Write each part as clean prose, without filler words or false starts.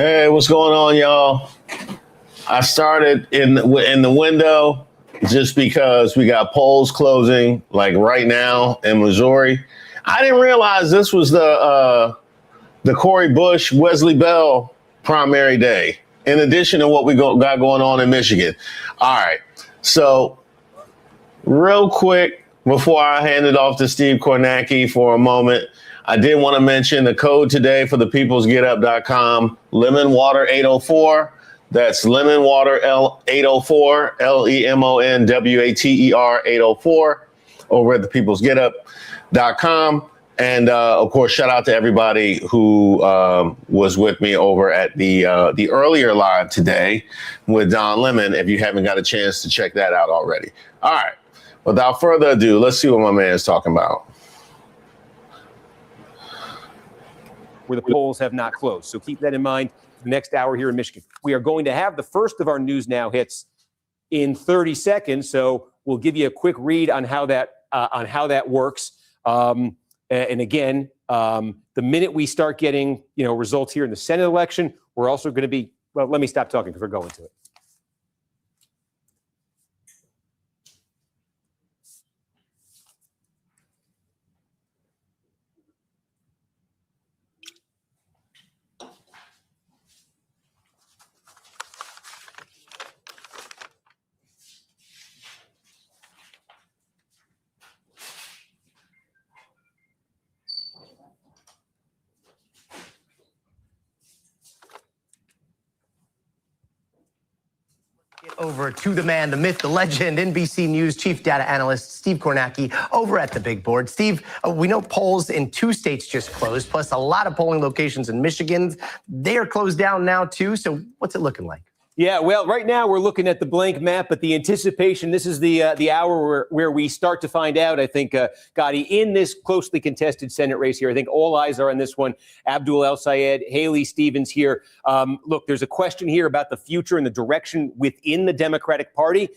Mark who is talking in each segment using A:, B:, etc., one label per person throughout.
A: Hey, what's going on, y'all? I started in the window just because we got polls closing like right now in Missouri. I didn't realize this was the Cori Bush Wesley Bell primary day. In addition to what we got going on in Michigan. All right, so real quick before I hand it off to Steve Kornacki for a moment. I did want to mention the code today for the peoplesgetup.com, Lemon Water 804. That's Lemon Water 804, LEMONWATER 804 over at the peoplesgetup.com. And of course, shout out to everybody who was with me over at the earlier live today with Don Lemon, if you haven't got a chance to check that out already. All right, without further ado, let's see what my man is talking about.
B: Where the polls have not closed. So keep that in mind for the next hour here in Michigan. We are going to have the first of our News Now hits in 30 seconds. So we'll give you a quick read on how that works. And again, the minute we start getting results here in the Senate election, we're also going to be, well, let me stop talking because we're going to it.
C: Over to the man, the myth, the legend, NBC News chief data analyst Steve Kornacki over at the big board. Steve, we know polls in 2 states just closed, plus a lot of polling locations in Michigan. They are closed down now too. So what's it looking like?
B: Yeah, well, right now we're looking at the blank map, but the anticipation, this is the hour where we start to find out, I think, Gotti, in this closely contested Senate race here. I think all eyes are on this one. Abdul El-Sayed, Haley Stevens here. Look, there's a question here about the future and the direction within the Democratic Party.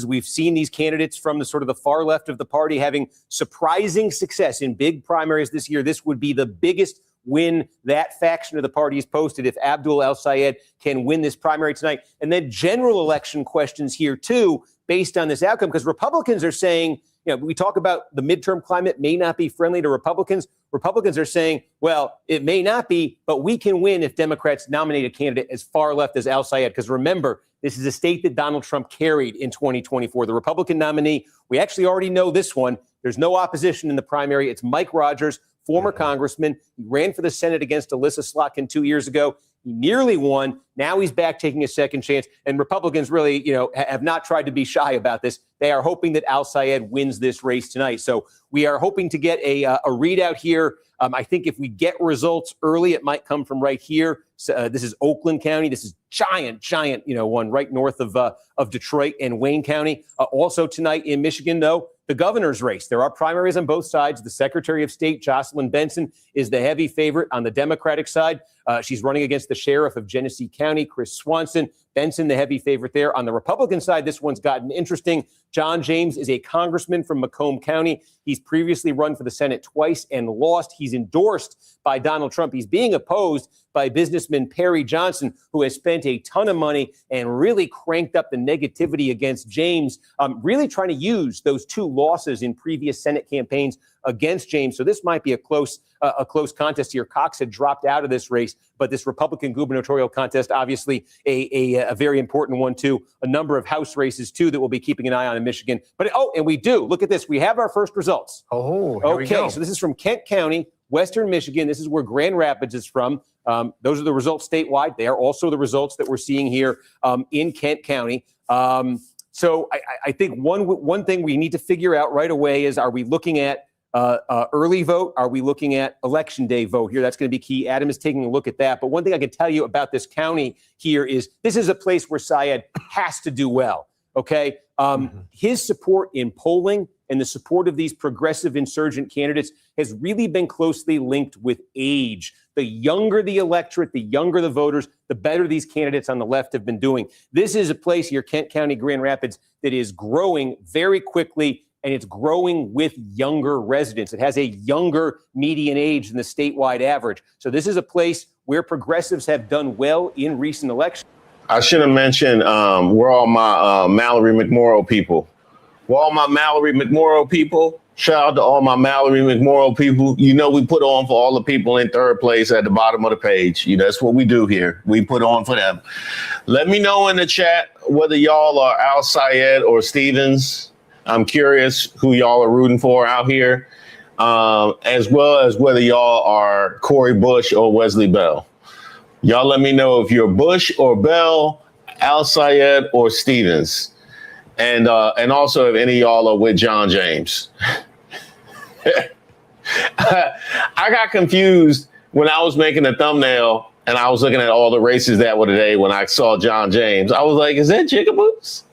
B: We've seen these candidates from the sort of the far left of the party having surprising success in big primaries this year. This would be the biggest win that faction of the party is posted if Abdul El-Sayed can win this primary tonight. And then general election questions here, too, based on this outcome, because Republicans are saying, we talk about the midterm climate may not be friendly to Republicans. Republicans are saying, well, it may not be, but we can win if Democrats nominate a candidate as far left as El-Sayed. Because remember, this is a state that Donald Trump carried in 2024. The Republican nominee, we actually already know this one. There's no opposition in the primary. It's Mike Rogers, former congressman. He ran for the Senate against Alyssa Slotkin 2 years ago. He nearly won. Now he's back taking a second chance. And Republicans really, have not tried to be shy about this. They are hoping that El-Sayed wins this race tonight. So we are hoping to get a readout here. I think if we get results early, it might come from right here. So, this is Oakland County. This is giant, one right north of Detroit and Wayne County. Also tonight in Michigan, though, the governor's race. There are primaries on both sides. The Secretary of State, Jocelyn Benson, is the heavy favorite on the Democratic side. She's running against the sheriff of Genesee County, Chris Swanson. Benson, the heavy favorite there. On the Republican side, this one's gotten interesting. John James is a congressman from Macomb County. He's previously run for the Senate twice and lost. He's endorsed by Donald Trump. He's being opposed by businessman Perry Johnson, who has spent a ton of money and really cranked up the negativity against James, really trying to use those 2 losses in previous Senate campaigns against James. So this might be a close contest here. Cox had dropped out of this race, but this Republican gubernatorial contest, obviously a very important one, too. A number of House races, too, that we'll be keeping an eye on in Michigan. But, and we do. Look at this. We have our first results. Okay, so this is from Kent County, Western Michigan. This is where Grand Rapids is from. Those are the results statewide. They are also the results that we're seeing here in Kent County. So I think one thing we need to figure out right away is, are we looking at early vote? Are we looking at election day vote here? That's going to be key. Adam is taking a look at that. But one thing I can tell you about this county here is this is a place where Syed has to do well. Okay. His support in polling and the support of these progressive insurgent candidates has really been closely linked with age. The younger the electorate, the younger the voters, the better these candidates on the left have been doing. This is a place here, Kent County, Grand Rapids, that is growing very quickly. and it's growing with younger residents. It has a younger median age than the statewide average. So this is a place where progressives have done well in recent elections.
A: I should have mentioned where all my Mallory McMorrow people. Where all my Mallory McMorrow people. Shout out to all my Mallory McMorrow people. You know, we put on for all the people in third place at the bottom of the page. You know, that's what we do here. We put on for them. Let me know in the chat whether y'all are El-Sayed or Stevens. I'm curious who y'all are rooting for out here, as well as whether y'all are Cori Bush or Wesley Bell. Y'all let me know if you're Bush or Bell, El-Sayed or Stevens. And also if any of y'all are with John James. I got confused when I was making the thumbnail and I was looking at all the races that were today when I saw John James. I was like, is that Jigaboots?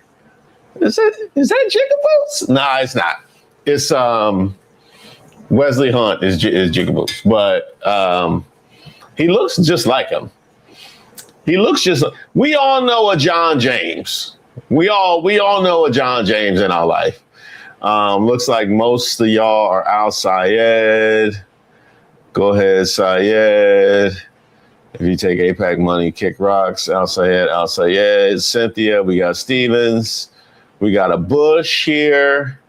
A: Is that Jigaboots? Nah, it's not. It's Wesley Hunt is Jigaboots, but he looks just like him. He looks just. We all know a John James. We all know a John James in our life. Looks like most of y'all are El-Sayed. Go ahead, Sayed. If you take APAC money, kick rocks. El-Sayed. Cynthia, we got Stevens. We got a Bush here.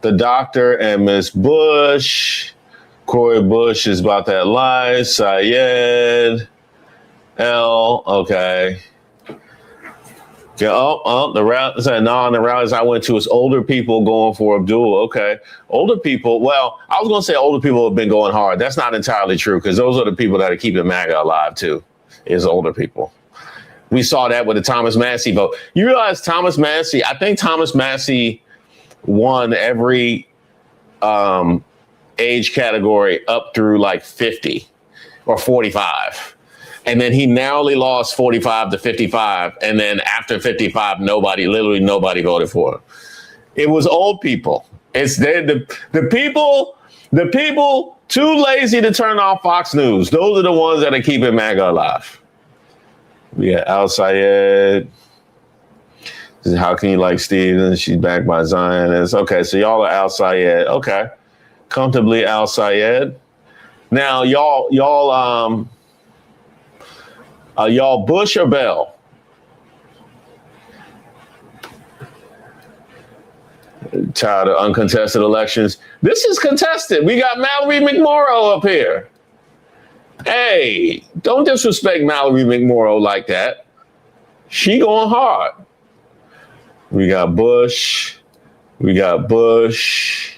A: The doctor and Miss Bush. Cori Bush is about that life. Sayed. L. Okay. Yeah, the rallies. No, the rallies I went to is older people going for Abdul. Okay. Older people. Well, I was going to say older people have been going hard. That's not entirely true because those are the people that are keeping MAGA alive, too, is older people. We saw that with the Thomas Massey vote. You realize Thomas Massey, I think Thomas Massey won every age category up through like 50 or 45. And then he narrowly lost 45 to 55. And then after 55, literally nobody voted for him. It was old people. It's the people too lazy to turn off Fox News. Those are the ones that are keeping MAGA alive. We got El-Sayed. How can you like Stevens? She's backed by Zionists. Okay, so y'all are El-Sayed. Okay. Comfortably El-Sayed. Now, y'all Bush or Bell? Tired of uncontested elections. This is contested. We got Mallory McMorrow up here. Hey, don't disrespect Mallory McMorrow like that. She going hard. We got Bush. We got Bush.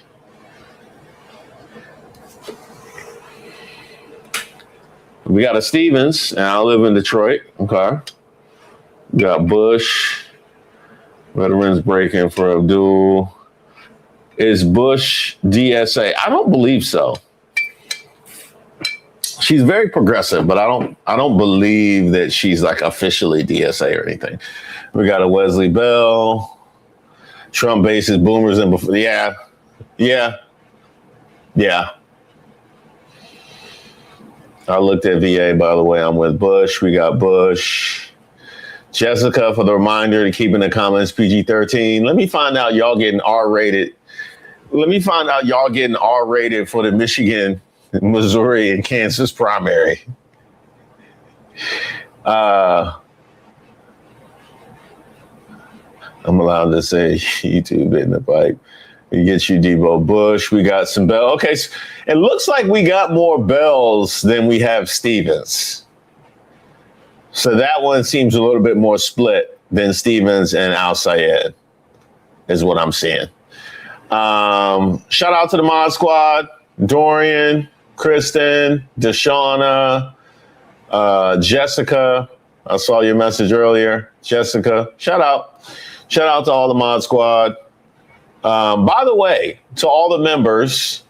A: We got a Stevens, and I live in Detroit. Okay. We got Bush. Veterans breaking for Abdul. Is Bush DSA? I don't believe so. She's very progressive, but I don't believe that she's like officially DSA or anything. We got a Wesley Bell. Trump bases boomers and before. Yeah. I looked at VA, by the way. I'm with Bush. We got Bush. Jessica, for the reminder to keep in the comments PG-13. Let me find out y'all getting R-rated. Let me find out y'all getting R-rated for the Michigan, Missouri, and Kansas primary. I'm allowed to say YouTube in the pipe. We get you Debo Bush. We got some Bell. Okay, so it looks like we got more Bells than we have Stevens. So that one seems a little bit more split than Stevens and El-Sayed is what I'm seeing. Shout out to the Mod Squad. Dorian, Kristen, Deshauna, Jessica. I saw your message earlier. Jessica, shout out. Shout out to all the Mod Squad. By the way, to all the members,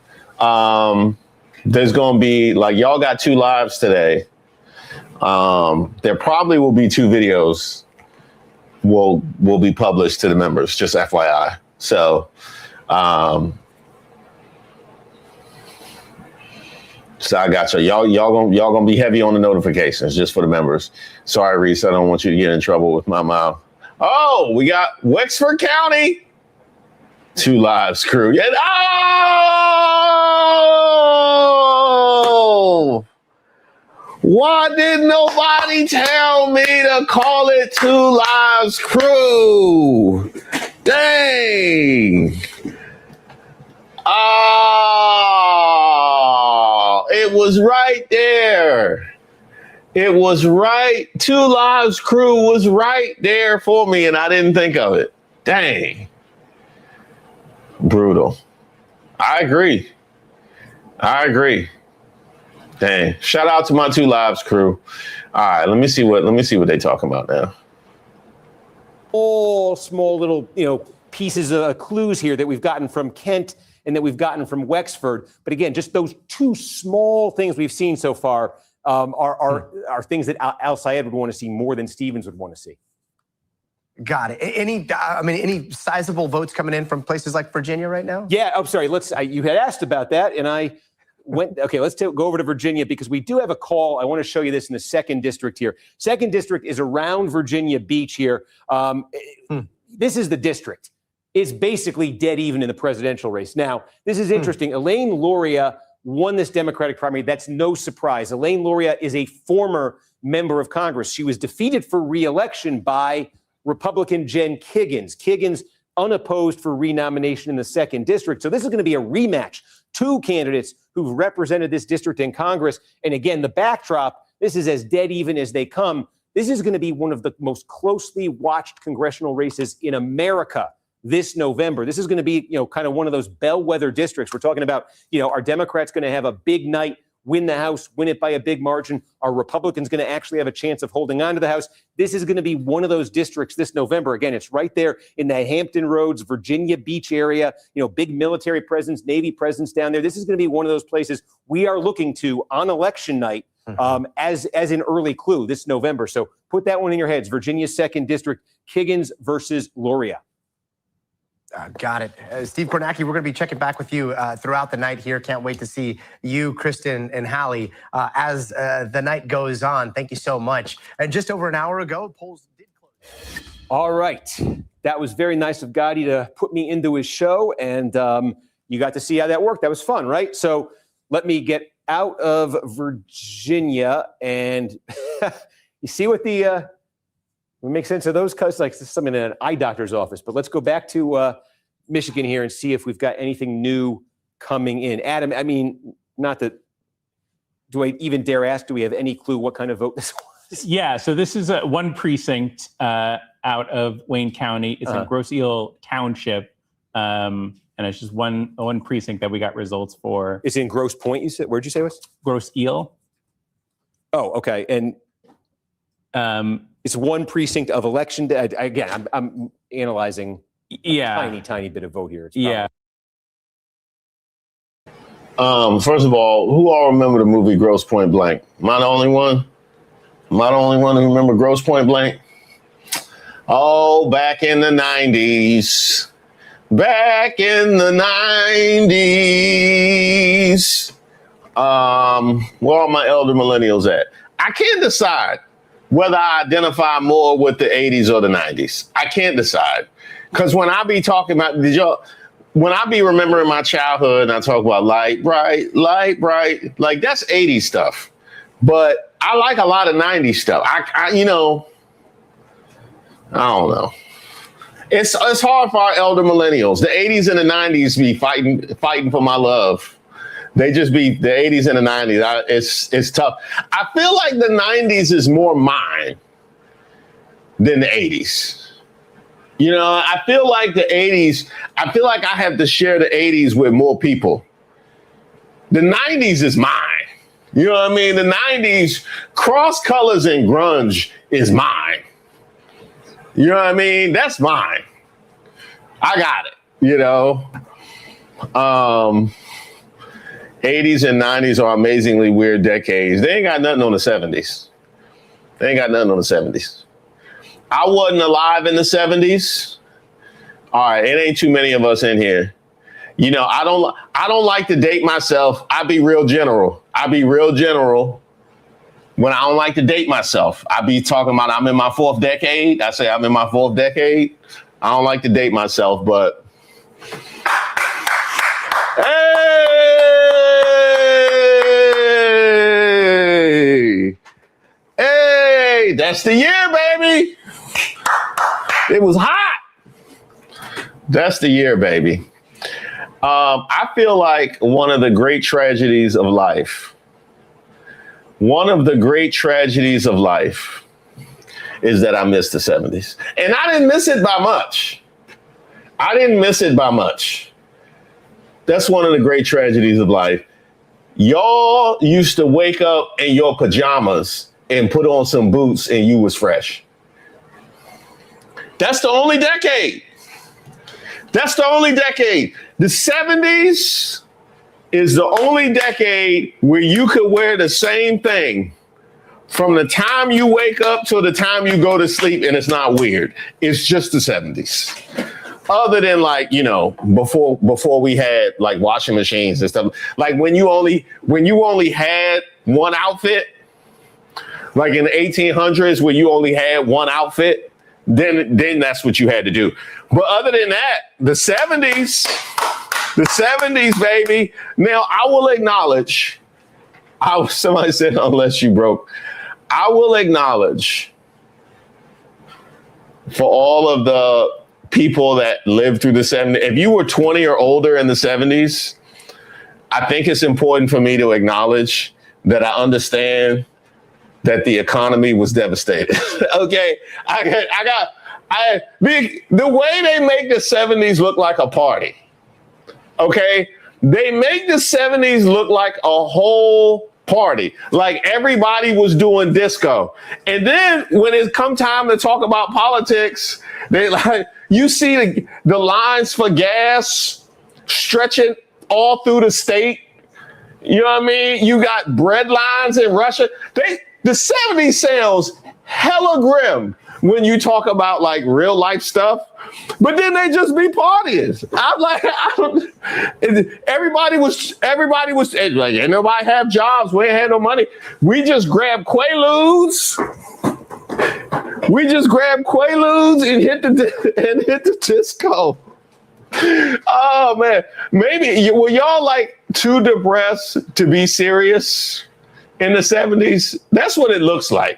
A: there's going to be, like, y'all got 2 lives today. There probably will be 2 videos will be published to the members, just FYI. So, so I got you. Y'all gonna be heavy on the notifications just for the members. Sorry, Reese, I don't want you to get in trouble with my mouth. Oh, we got Wexford County. Two Lives crew. Yeah. Oh! Why did nobody tell me to call it Two Lives crew? Dang. Oh, it was right there. It was right. Two Lives crew was right there for me, and I didn't think of it. Dang. Brutal. I agree. Dang. Shout out to my Two Lives crew. All right, let me see what they talking about now.
B: All small little, pieces of clues here that we've gotten from Kent and that we've gotten from Wexford. But again, just those two small things we've seen so far are things that El-Sayed would want to see more than Stevens would want to see. Got it. Any sizable votes coming in from places like Virginia right now? Yeah. I'm sorry. You had asked about that, and I went. Okay, let's go over to Virginia because we do have a call. I want to show you this in the 2nd district here. 2nd district is around Virginia Beach here. This is the district. It's basically dead even in the presidential race. Now, this is interesting. Elaine Luria won this Democratic primary. That's no surprise. Elaine Luria is a former member of Congress. She was defeated for re-election by Republican Jen Kiggins. Kiggins unopposed for renomination in the 2nd district. So this is going to be a rematch. Two candidates who've represented this district in Congress. And again, the backdrop, this is as dead even as they come. This is going to be one of the most closely watched congressional races in America this November. This is going to be, kind of one of those bellwether districts. We're talking about, are Democrats going to have a big night, win the House, win it by a big margin? Are Republicans going to actually have a chance of holding on to the House? This is going to be one of those districts this November. Again, it's right there in the Hampton Roads, Virginia Beach area, big military presence, Navy presence down there. This is going to be one of those places we are looking to on election night as an early clue this November. So put that one in your heads. Virginia's 2nd district, Kiggins versus Luria. Got it. Steve Kornacki, we're going to be checking back with you throughout the night here. Can't wait to see you, Kristen, and Hallie as the night goes on. Thank you so much. And just over an hour ago, polls did close. All right. That was very nice of Gotti to put me into his show, and you got to see how that worked. That was fun, right? So let me get out of Virginia, and you see what the... We make sense of those cuts, like something in an eye doctor's office. But let's go back to Michigan here and see if we've got anything new coming in. Adam, not that, do I even dare ask, do we have any clue what kind of vote this was?
D: Yeah, so this is one precinct out of Wayne County. It's in Grosse Ile Township. And it's just one precinct that we got results for.
B: It's in Grosse Pointe, you said? Where'd you say it was?
D: Grosse Ile.
B: Oh, okay. And it's one precinct of election day. Again, I'm analyzing a tiny bit of vote here.
A: First of all, who all remember the movie Grosse Pointe Blank? Am I the only one? Am I the only one who remember Grosse Pointe Blank? Oh, back in the 90s. Back in the 90s. Where are my elder millennials at? I can't decide whether I identify more with the 80s or the 90s. I can't decide. Because when I be talking about, when I be remembering my childhood and I talk about light, bright, like that's 80s stuff. But I like a lot of 90s stuff. I don't know. It's hard for our elder millennials. The 80s and the 90s be fighting for my love. They just be the 80s and the 90s. It's tough. I feel like the 90s is more mine than the 80s. I feel like the 80s, I feel like I have to share the 80s with more people. The 90s is mine. You know what I mean? The 90s, cross colors and grunge is mine. You know what I mean? That's mine. I got it, 80s and 90s are amazingly weird decades. They ain't got nothing on the 70s. I wasn't alive in the 70s. All right, it ain't too many of us in here. I don't like to date myself. I be real general when I don't like to date myself. I be talking about I'm in my 4th decade. I say I'm in my 4th decade. I don't like to date myself, but Hey! Hey! That's the year, baby! It was hot. That's the year, baby. I feel like one of the great tragedies of life is that I missed the 70s. And I didn't miss it by much. That's one of the great tragedies of life. Y'all used to wake up in your pajamas and put on some boots and you was fresh. That's the only decade. The 70s is the only decade where you could wear the same thing from the time you wake up till the time you go to sleep, and it's not weird. It's just the 70s. Other than like, you know, before we had like washing machines and stuff. Like when you only had one outfit, like in the 1800s where you only had one outfit, then that's what you had to do. But other than that, the 70s, baby. Now, I will acknowledge, somebody said, unless you broke, I will acknowledge for all of the people that lived through the 70s, if you were 20 or older in the 70s, I think it's important for me to acknowledge that I understand that the economy was devastated. Okay, the way they make the 70s look like a party. Okay, they make the 70s look like a whole party, like everybody was doing disco. And then when it come time to talk about politics, they like, you see the lines for gas stretching all through the state. You know what I mean? You got bread lines in Russia. The 70s sounds hella grim when you talk about like real life stuff, but then they just be partying. I'm like, everybody was like, ain't nobody have jobs. We ain't had no money. We just grabbed Quaaludes. And hit the disco. Oh man, maybe were y'all like too depressed to be serious in the 70s? That's what it looks like.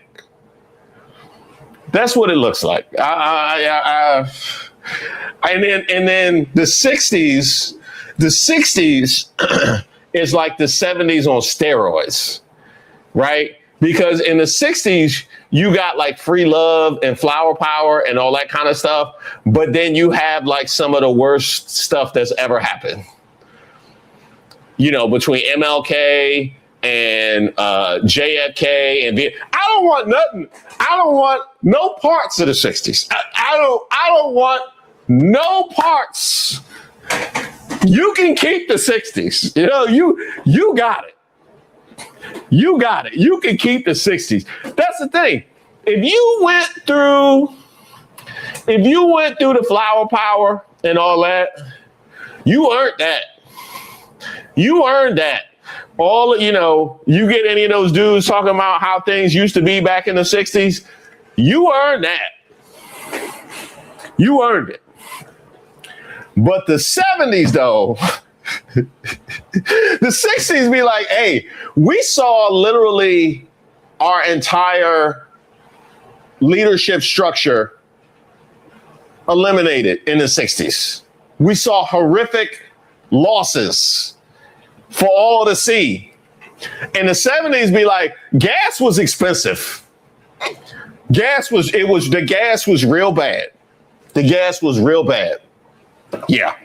A: And then the 60s is like the 70s on steroids, right? Because in the 60s, you got like free love and flower power and all that kind of stuff. But then you have like some of the worst stuff that's ever happened, you know, between MLK and JFK and I don't want nothing. I don't want no parts of the 60s. I don't want no parts. You can keep the 60s. You know, you got it. You got it. You can keep the 60s. That's the thing. If you went through the flower power and all that, you earned that. All, you know, you get any of those dudes talking about how things used to be back in the 60s, you earned that. You earned it. But the 70s, though, the 60s be like, hey, we saw literally our entire leadership structure eliminated in the 60s. We saw horrific losses for all to see. In the 70s be like, gas was expensive. The gas was real bad. The gas was real bad. Yeah.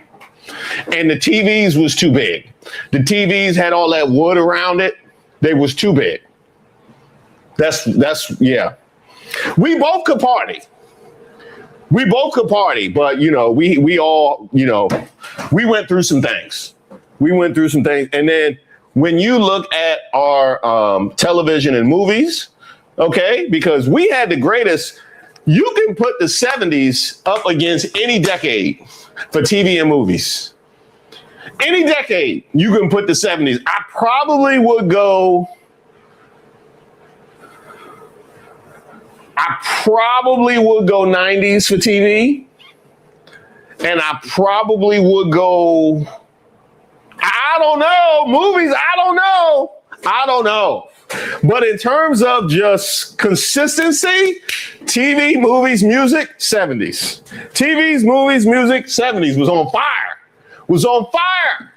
A: And the TVs was too big. The TVs had all that wood around it. They was too big. That's yeah. We both could party. But you know, we all, you know, we went through some things. And then when you look at our television and movies, okay, because we had the greatest, you can put the 70s up against any decade for TV and movies. Any decade, you can put the 70s. I probably would go 90s for TV. And I probably would go, I don't know, movies, I don't know. But in terms of just consistency, TV, movies, music, 70s. TVs, movies, music, 70s was on fire.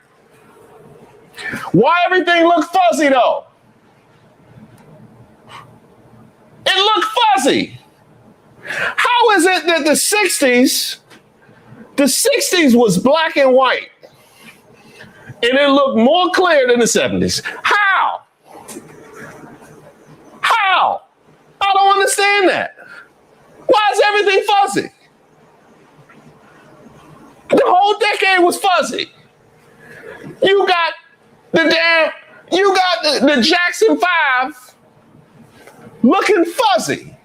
A: Why everything looked fuzzy though? It looked fuzzy. How is it that the 60s was black and white and it looked more clear than the 70s? How? I don't understand that. Why is everything fuzzy? The whole decade was fuzzy. You got the Jackson 5 looking fuzzy.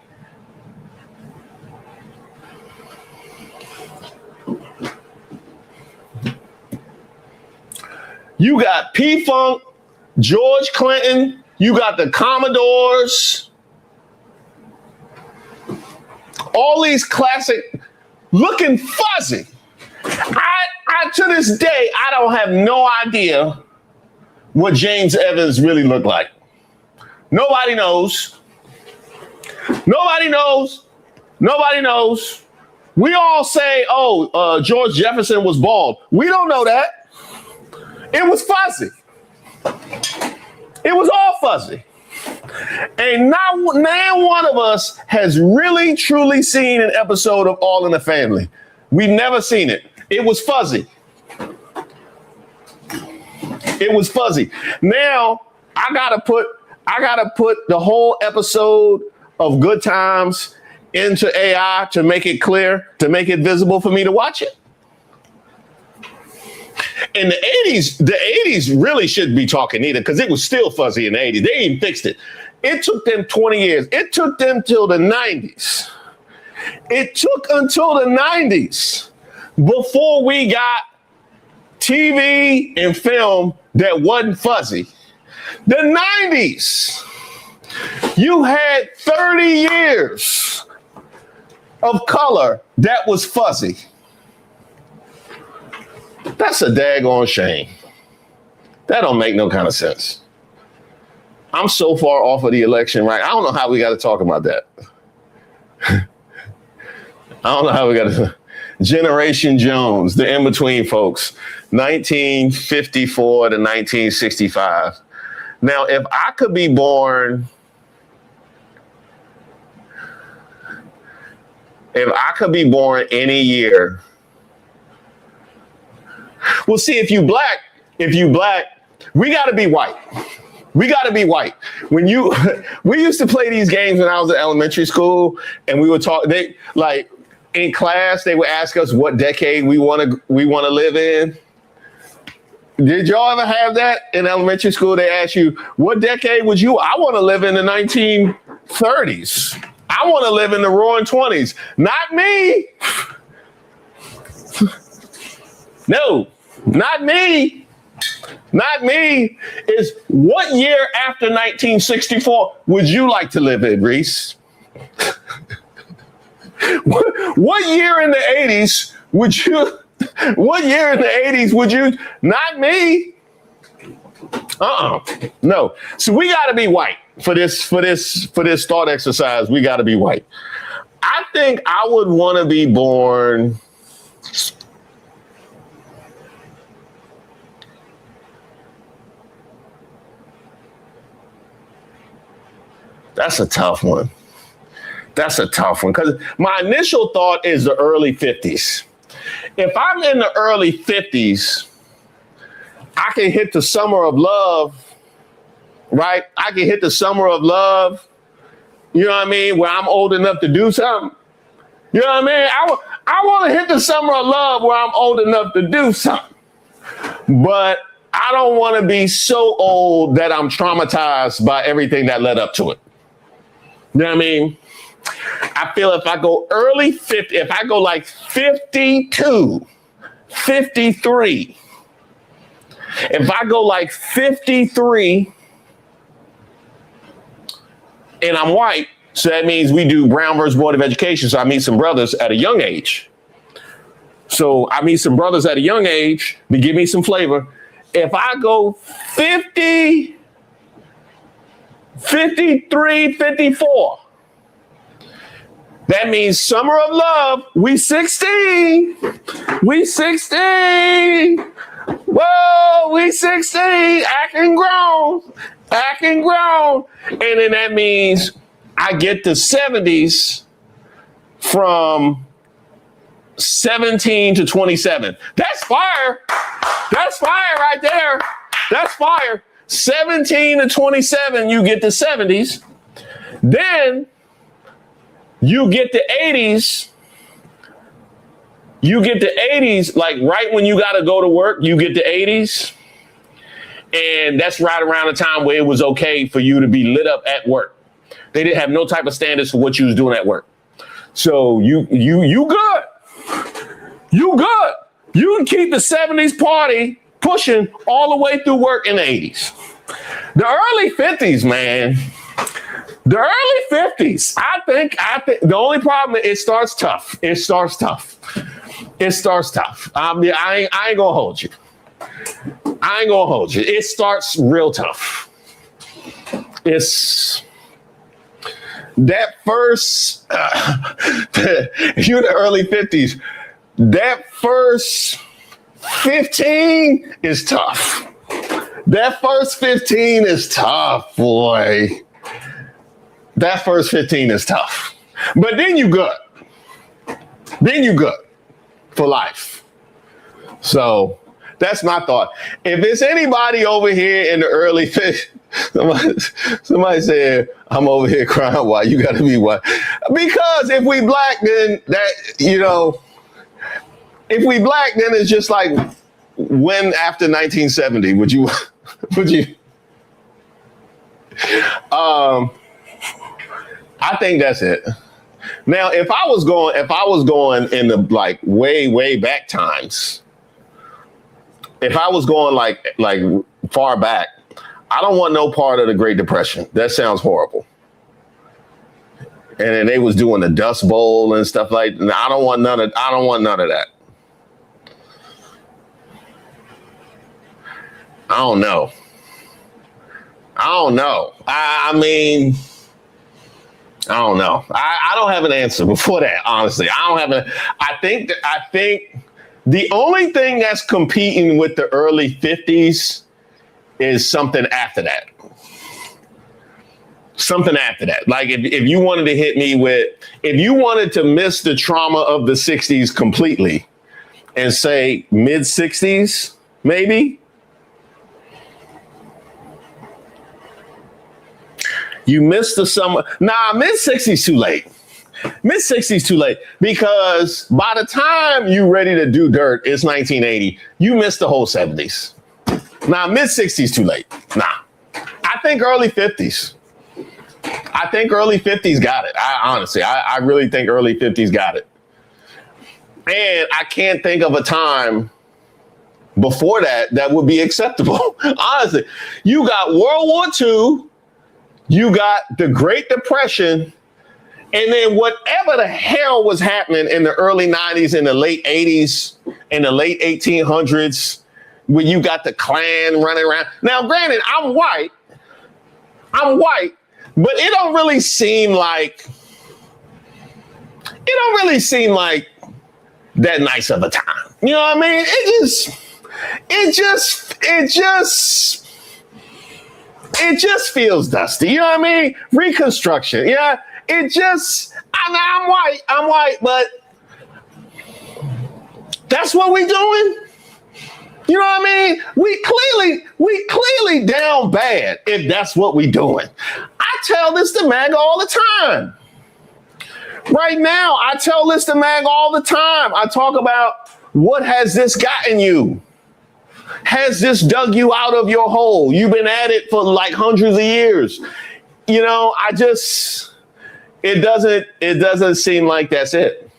A: You got P-Funk, George Clinton, you got the Commodores, all these classic looking fuzzy. I to this day, I don't have no idea what James Evans really looked like. Nobody knows. We all say, George Jefferson was bald. We don't know that. It was fuzzy. It was all fuzzy. And not one of us has really, truly seen an episode of All in the Family. We've never seen it. It was fuzzy. Now I gotta put the whole episode of Good Times into AI to make it clear, to make it visible for me to watch it. In the 80s really shouldn't be talking either, because it was still fuzzy in the 80s. They even fixed it. It took them 20 years. It took them till the 90s. It took until the 90s before we got TV and film that wasn't fuzzy. The 90s, you had 30 years of color that was fuzzy. That's a daggone shame. That don't make no kind of sense. I'm so far off of the election, right? I don't know how we got to talk about that. I don't know how we got to. Generation Jones, the in-between folks, 1954 to 1965. Now, if I could be born any year, well, see, if you black, we got to be white. We got to be white. We used to play these games when I was in elementary school, and we would talk. In class, they would ask us what decade we want to live in. Did y'all ever have that in elementary school? They ask you, what decade would you? I want to live in the 1930s. I want to live in the roaring 20s. Not me. No, not me. Not me. Is what year after 1964 would you like to live in, Reese? What year in the 80s would you? What year in the 80s would you? Not me. No. So we got to be white for this thought exercise. We got to be white. I think I would want to be born. That's a tough one. Because my initial thought is the early 50s. If I'm in the early 50s, I can hit the summer of love, right? I can hit the summer of love, you know what I mean, where I'm old enough to do something. You know what I mean? I want to hit the summer of love where I'm old enough to do something. But I don't want to be so old that I'm traumatized by everything that led up to it. You know what I mean? I feel if I go early 50, if I go like 52, 53, if I go like 53 and I'm white, so that means we do Brown versus Board of Education. So I meet some brothers at a young age. So I meet some brothers at a young age to give me some flavor. If I go 50, 53, 54, that means summer of love. We 16. We 16. Whoa, we 16. Acting grown. Acting grown. And then that means I get the 70s from 17 to 27. That's fire. That's fire right there. That's fire. 17 to 27, you get the 70s. Then you get the 80s. You get the 80s, like right when you got to go to work, you get the 80s. And that's right around the time where it was okay for you to be lit up at work. They didn't have no type of standards for what you was doing at work. So you good. You good. You can keep the 70s party pushing all the way through work in the 80s. The early 50s, man. The early 50s, I think the only problem is it starts tough. It starts tough. It starts tough. I ain't gonna hold you. I ain't gonna hold you. It starts real tough. It's that first, you're the early 50s, that first 15 is tough. That first 15 is tough, boy. That first 15 is tough. But then you good. Then you good for life. So that's my thought. If it's anybody over here in the early 50s, somebody said, I'm over here crying, why you gotta be white? Because if we black, then that, if we black, then it's just like when after 1970, would you? I think that's it. Now, if I was going in the like way back times, if I was going like far back, I don't want no part of the Great Depression. That sounds horrible. And then they was doing the Dust Bowl and stuff like that. I don't want none of that. I don't know. I mean, I don't know. I don't have an answer before that, honestly. I think the only thing that's competing with the early 50s is something after that. Something after that. Like if you wanted to hit me with, if you wanted to miss the trauma of the 60s completely and say mid 60s, maybe. You missed the summer. Nah, mid-60s too late. Mid-60s too late because by the time you ready to do dirt, it's 1980. You missed the whole 70s. Nah, mid-60s too late. Nah. I think early 50s. I think early 50s got it. I really think early 50s got it. And I can't think of a time before that would be acceptable. Honestly, you got World War II. You got the Great Depression, and then whatever the hell was happening in the early 90s, in the late 80s, in the late 1800s, when you got the Klan running around. Now, granted, I'm white, but it don't really seem like that nice of a time. You know what I mean? It just feels dusty. You know what I mean? Reconstruction. Yeah. I'm white, but that's what we doing. You know what I mean? We clearly down bad if that's what we doing. I tell this to Mag all the time. Right now, I tell this to Mag all the time. I talk about what has this gotten you? Has this dug you out of your hole? You've been at it for like hundreds of years. You know, it doesn't seem like that's it.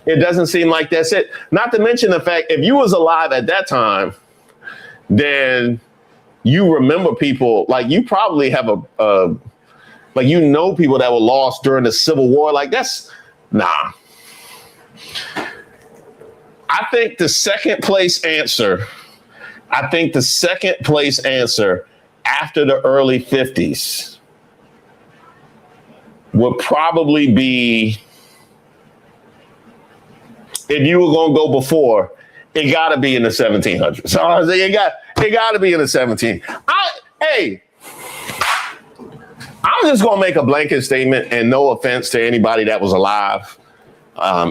A: It doesn't seem like that's it. Not to mention the fact, if you was alive at that time, then you remember people, like you probably have people that were lost during the Civil War. Like nah. I think the second place answer after the early 50s would probably be, if you were going to go before, it got to be in the 1700s. So I say it got to be in the 1700s. I'm just going to make a blanket statement, and no offense to anybody that was alive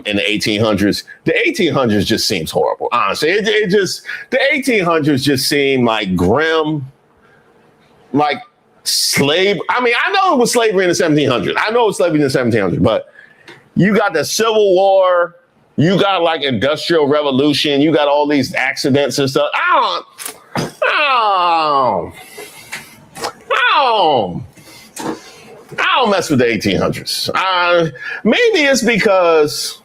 A: in the 1800s. The 1800s just seems horrible. Honestly, the 1800s just seem like grim, like slave. I mean, I know it was slavery in the 1700s. But you got the Civil War. You got like Industrial Revolution. You got all these accidents and stuff. I don't mess with the 1800s. Maybe it's because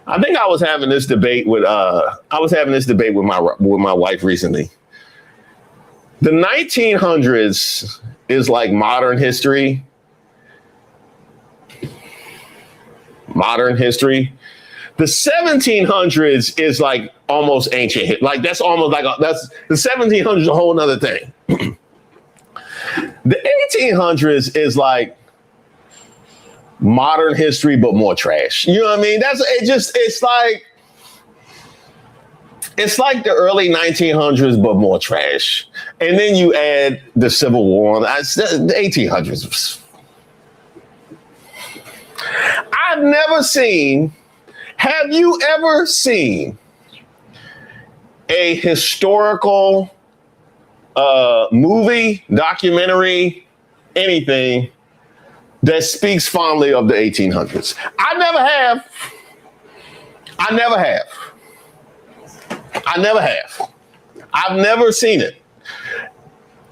A: I think I was having this debate with my wife recently. The 1900s is like modern history. The 1700s is like almost ancient. Like that's almost like that's the 1700s is a whole nother thing. The 1800s is like modern history, but more trash. You know what I mean? It's like the early 1900s, but more trash. And then you add the Civil War. The 1800s. Have you ever seen a historical movie, documentary, anything that speaks fondly of the 1800s? I never have. I've never seen it.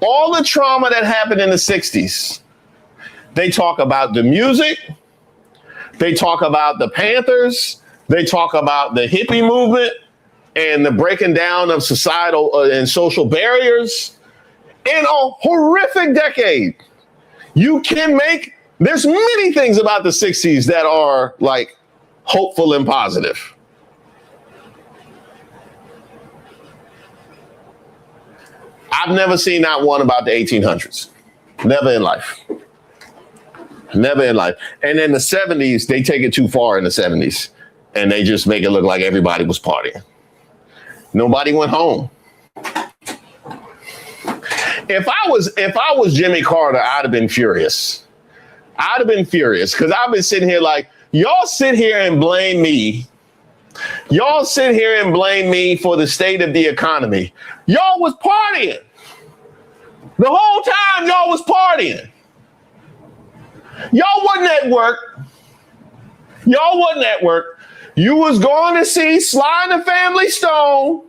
A: All the trauma that happened in the 60s, they talk about the music, they talk about the Panthers, they talk about the hippie movement and the breaking down of societal and social barriers in a horrific decade. There's many things about the 60s that are like hopeful and positive. I've never seen not one about the 1800s. Never in life. And then the 70s, they take it too far in the 70s. And they just make it look like everybody was partying. Nobody went home. If I was Jimmy Carter, I'd have been furious. Because I've been sitting here like, y'all sit here and blame me. Y'all sit here and blame me for the state of the economy. Y'all was partying. The whole time y'all was partying. Y'all wasn't at work. You was going to see Sly and the Family Stone.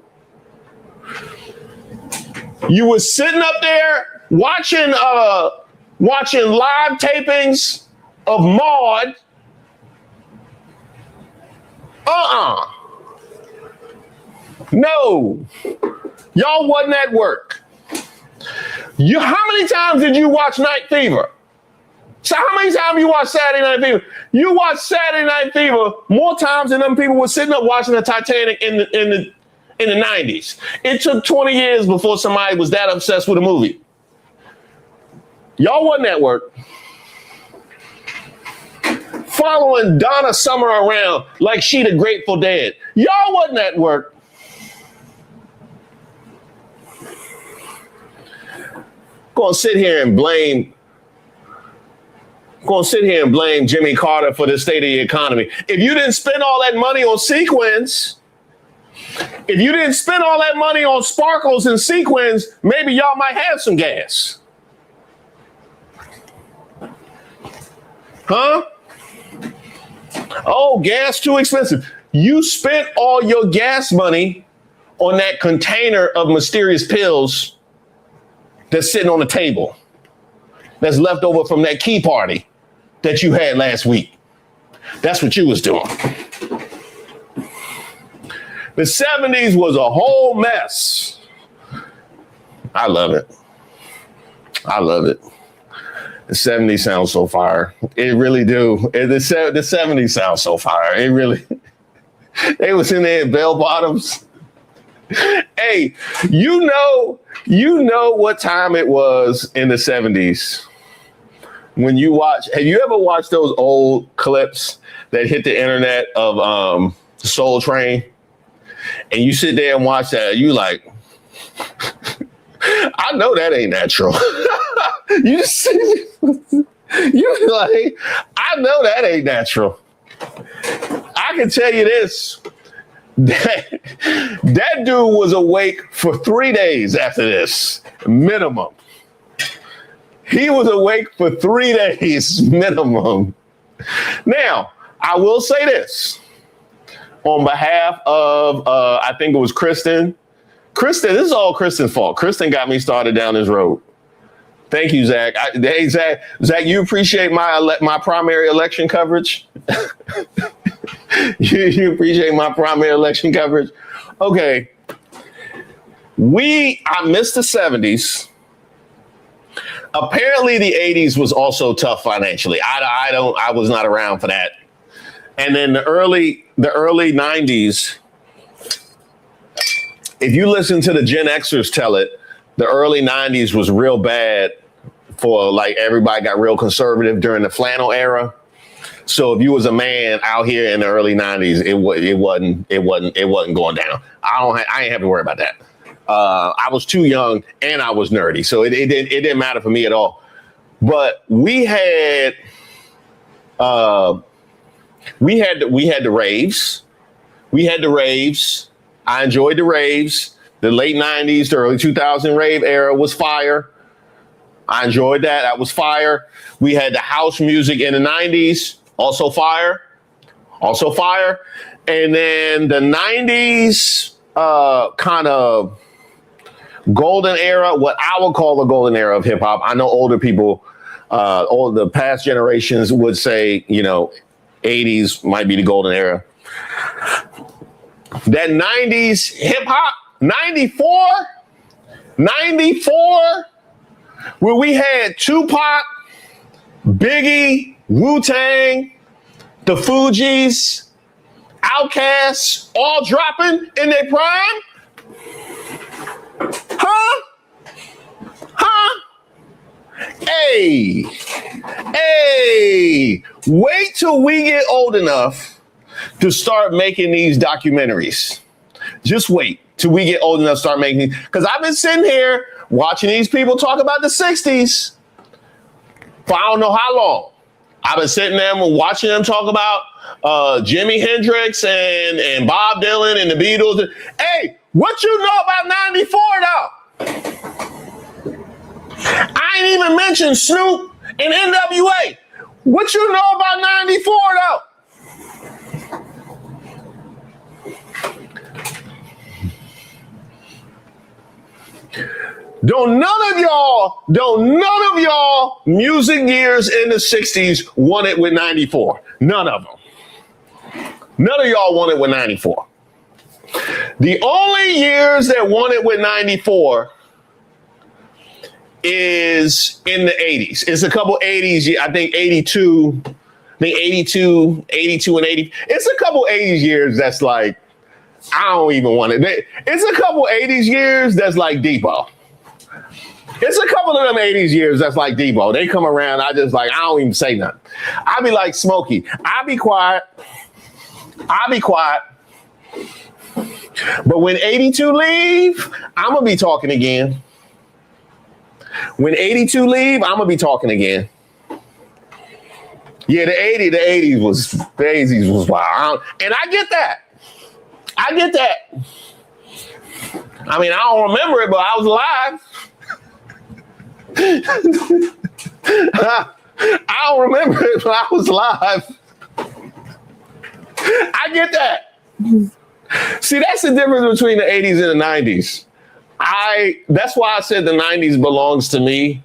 A: You was sitting up there watching live tapings of Maude. No. Y'all wasn't at work. How many times did you watch Night Fever? So how many times you watch Saturday Night Fever? You watch Saturday Night Fever more times than them people were sitting up watching the Titanic in the 90s. It took 20 years before somebody was that obsessed with a movie. Y'all wasn't at work. Following Donna Summer around like she the Grateful Dead. Y'all wasn't at work. Gonna sit here and blame Jimmy Carter for the state of the economy. If you didn't spend all that money on sequins, if you didn't spend all that money on sparkles and sequins, maybe y'all might have some gas. Huh? Oh, gas too expensive. You spent all your gas money on that container of mysterious pills that's sitting on the table, that's left over from that key party that you had last week. That's what you was doing. The 70s was a whole mess. I love it. The 70s sound so fire. It really do. The 70s sound so fire. It really. They was in there in bell bottoms. Hey, you know what time it was in the 70s when you watch. Have you ever watched those old clips that hit the internet of Soul Train? And you sit there and watch that, you like, I know that ain't natural. You just you like, I know that ain't natural. I can tell you this. That dude was awake for 3 days after this, minimum. He was awake for 3 days, minimum. Now, I will say this. On behalf of, I think it was Kristen. Kristen, this is all Kristen's fault. Kristen got me started down this road. Thank you, Zach. Hey, Zach, you appreciate my primary election coverage? You appreciate my primary election coverage? Okay. I missed the 70s. Apparently the 80s was also tough financially. I was not around for that. And then the early 90s, if you listen to the Gen Xers tell it, the early 90s was real bad for like everybody got real conservative during the flannel era. So if you was a man out here in the early 90s, it wasn't going down. I ain't have to worry about that. I was too young and I was nerdy, so it didn't matter for me at all. But we had the raves. We had the raves. I enjoyed the raves. The late 90s, the early 2000 rave era was fire. I enjoyed that. That was fire. We had the house music in the 90s, also fire. Also fire. And then the 90s kind of golden era, what I would call the golden era of hip hop. I know older people, all the past generations would say, 80s might be the golden era. That 90s hip hop, 94, where we had Tupac, Biggie, Wu-Tang, the Fugees, Outkast, all dropping in their prime? Huh? Hey, wait till we get old enough to start making these documentaries. Just wait till we get old enough to start making these. Because I've been sitting here watching these people talk about the 60s for I don't know how long. I've been sitting there and watching them talk about Jimi Hendrix and Bob Dylan and the Beatles. Hey, what you know about 94 though? I ain't even mentioned Snoop and NWA. What you know about 94 though? Don't none of y'all music years in the 60s won it with 94. None of them. None of y'all won it with 94. The only years that won it with 94 is in the 80s. It's a couple 80s. I think 82 and 80. It's a couple 80s years that's like, I don't even want it. It's a couple 80s years that's like Depot. It's a couple of them 80s years that's like Debo. They come around, I don't even say nothing. I be like Smokey. I be quiet. But when 82 leave, I'm going to be talking again. When 82 leave, I'm going to be talking again. Yeah, the 80s was wild. And I get that. I mean, I don't remember it, but I was alive. I don't remember it, but I was live. I get that. See, that's the difference between the 80s and the 90s. That's why I said the 90s belongs to me.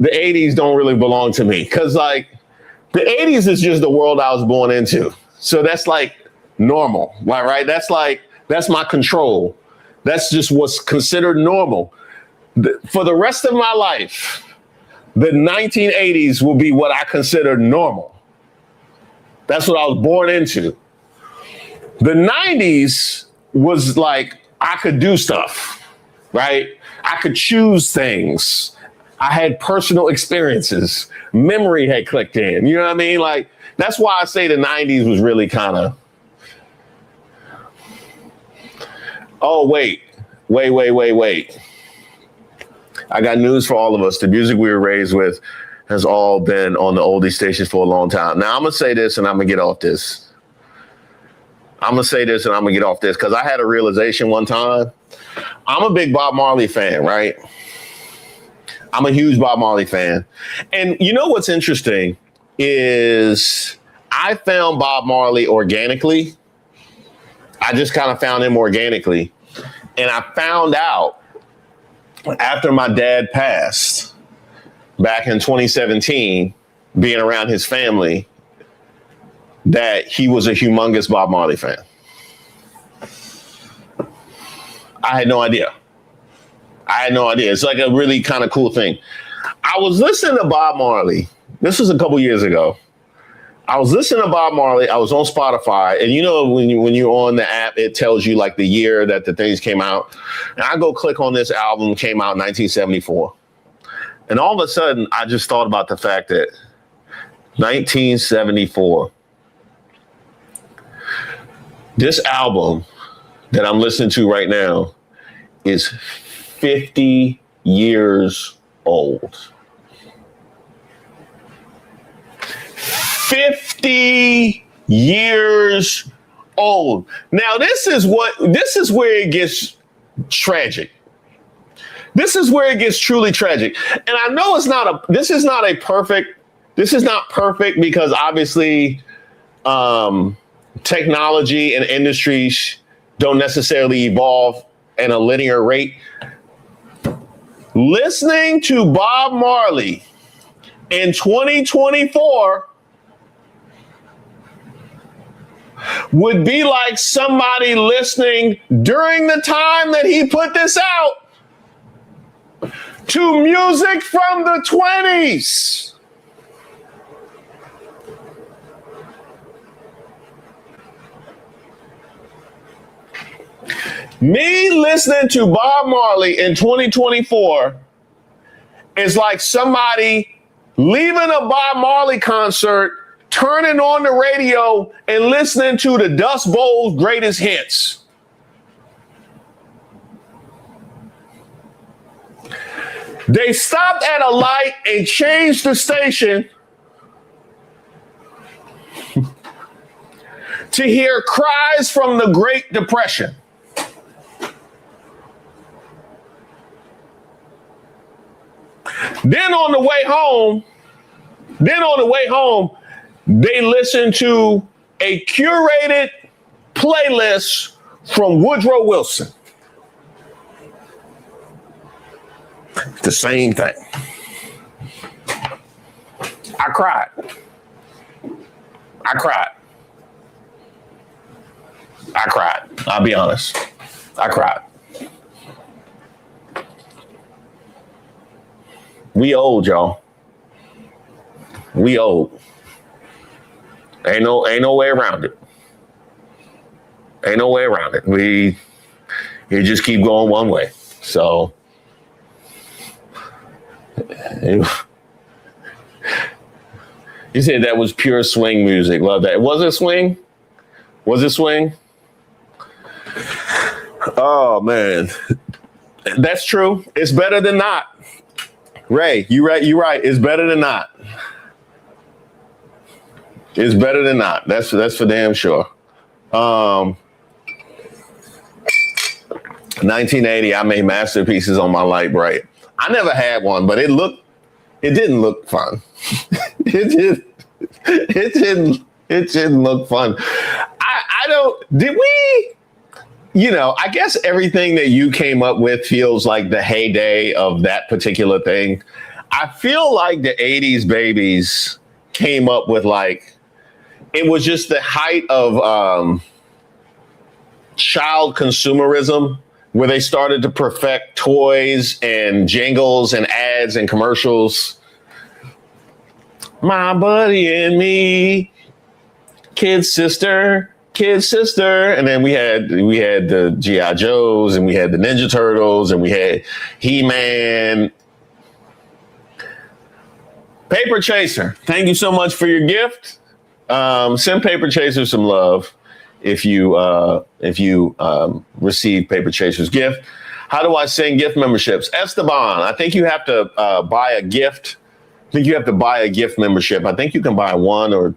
A: The 80s don't really belong to me. Because, like, the 80s is just the world I was born into. So that's, like, normal. Right? That's my control. That's just what's considered normal. For the rest of my life, the 1980s will be what I consider normal. That's what I was born into. The 90s was like, I could do stuff, right? I could choose things. I had personal experiences. Memory had clicked in. You know what I mean? Like, that's why I say the 90s was really kind of, oh, wait. I got news for all of us. The music we were raised with has all been on the oldie stations for a long time. Now, I'm going to say this and I'm going to get off this. Because I had a realization one time. I'm a big Bob Marley fan, right? I'm a huge Bob Marley fan. And you know what's interesting is I found Bob Marley organically. I just kind of found him organically. And I found out after my dad passed back in 2017, being around his family, that he was a humongous Bob Marley fan. I had no idea. It's like a really kind of cool thing. I was listening to Bob Marley. This was a couple years ago. I was listening to Bob Marley. I was on Spotify. And you know, when you're on the app, it tells you like the year that the things came out. And I go click on this album, came out in 1974. And all of a sudden, I just thought about the fact that 1974, this album that I'm listening to right now is 50 years old. 50 years old. Now, this is where it gets tragic. This is where it gets truly tragic. And I know this is not perfect because obviously technology and industries don't necessarily evolve at a linear rate. Listening to Bob Marley in 2024 would be like somebody listening during the time that he put this out to music from the 20s. Me listening to Bob Marley in 2024 is like somebody leaving a Bob Marley concert, turning on the radio and listening to the Dust Bowl's greatest hits. They stopped at a light and changed the station to hear cries from the Great Depression. Then on the way home, they listen to a curated playlist from Woodrow Wilson. The same thing. I cried. I'll be honest. I cried. We old, y'all. We old. Ain't no way around it. We just keep going one way. So you said that was pure swing music. Love that. Was it swing? Oh man. That's true. It's better than not. Ray, you're right. It's better than not. That's for damn sure. 1980, I made masterpieces on my light bright. I never had one, but it didn't look fun. It didn't look fun. I guess everything that you came up with feels like the heyday of that particular thing. I feel like the 80s babies came up with it was just the height of child consumerism, where they started to perfect toys and jingles and ads and commercials. My buddy and me, kid sister, kid sister, and then we had the G.I. Joes, and we had the Ninja Turtles, and we had He-Man. Paper Chaser, thank you so much for your gift. Send Paper Chaser some love if you receive Paper Chaser's gift. How do I send gift memberships? Esteban, I think you have to buy a gift. I think you have to buy a gift membership. I think you can buy one, or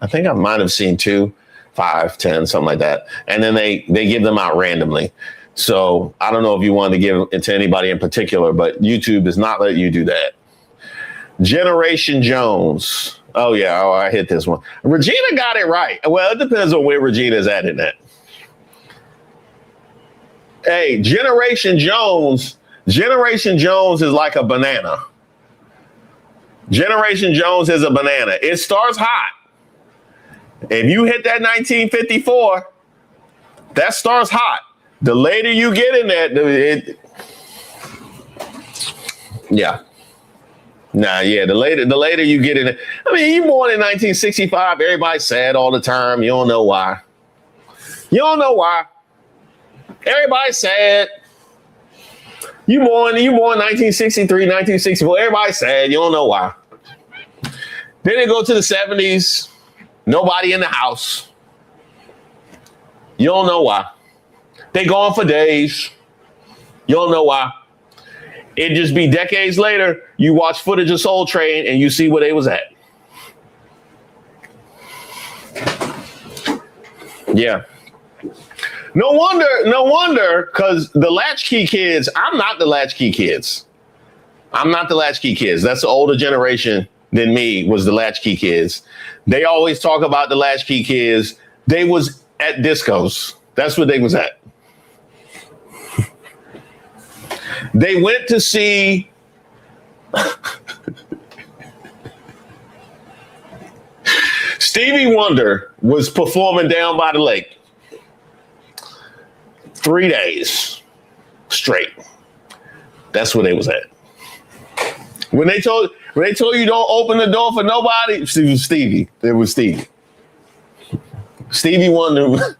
A: I think I might have seen 2, 5, 10, something like that. And then they give them out randomly. So I don't know if you want to give it to anybody in particular, but YouTube does not let you do that. Generation Jones. Oh, yeah. Oh, I hit this one. Regina got it right. Well, it depends on where Regina's at in that. Hey, Generation Jones is like a banana. Generation Jones is a banana. It starts hot. If you hit that 1954, that starts hot. The later you get in that, yeah. Nah, yeah, the later you get in it. I mean, you born in 1965, everybody's sad all the time. You don't know why. Everybody's sad. You born 1963, 1964, everybody's sad. You don't know why. Then they go to the 70s. Nobody in the house. You don't know why. They gone for days. You don't know why. It just be decades later, you watch footage of Soul Train and you see where they was at. Yeah. No wonder, because the latchkey kids, I'm not the latchkey kids. That's the older generation than me, was the latchkey kids. They always talk about the latchkey kids. They was at discos. That's what they was at. They went to see Stevie Wonder was performing down by the lake. 3 days straight. That's where they was at. When they told you don't open the door for nobody, it was Stevie. It was Stevie. Stevie Wonder.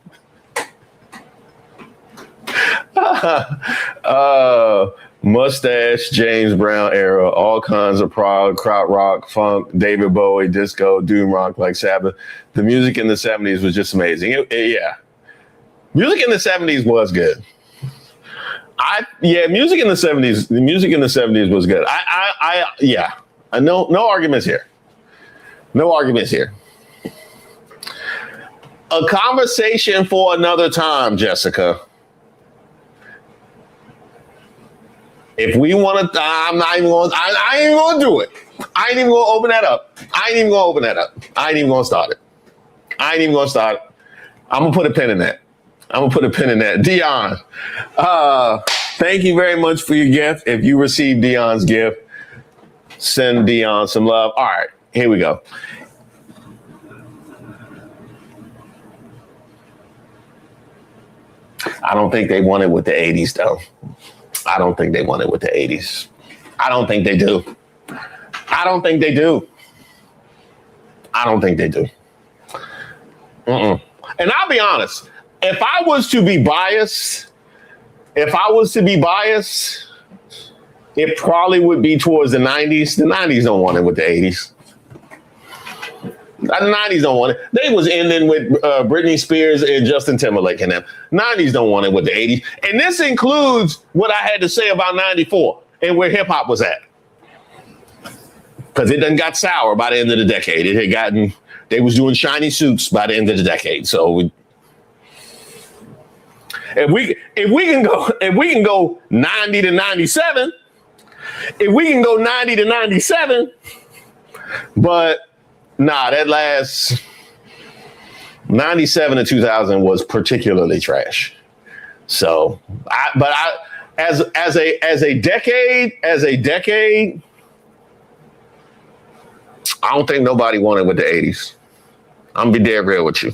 A: Mustache, James Brown era, all kinds of prog, krautrock, funk, David Bowie, disco, doom rock, like Sabbath. The music in the 70s was just amazing. Yeah. Music in the 70s was good. Music in the 70s. The music in the 70s was good. No arguments here. No arguments here. A conversation for another time, Jessica. If we want to, I ain't even going to do it. I ain't even going to open that up. I ain't even going to start it. I'm going to put a pin in that. Dion, thank you very much for your gift. If you received Dion's gift, send Dion some love. All right, here we go. I don't think they won it with the 80s, though. I don't think they do. I don't think they do. And I'll be honest. If I was to be biased, it probably would be towards the 90s. The 90s don't want it with the 80s. The 90s don't want it. They was ending with Britney Spears and Justin Timberlake and them. 90s don't want it with the 80s. And this includes what I had to say about 94 and where hip hop was at. Because it done got sour by the end of the decade. It had gotten, they was doing shiny suits by the end of the decade. So if we can go 90 to 97, but nah, that last 97 to 2000 was particularly trash. So, as a decade, I don't think nobody won it with the 80s. I'm gonna be dead real with you.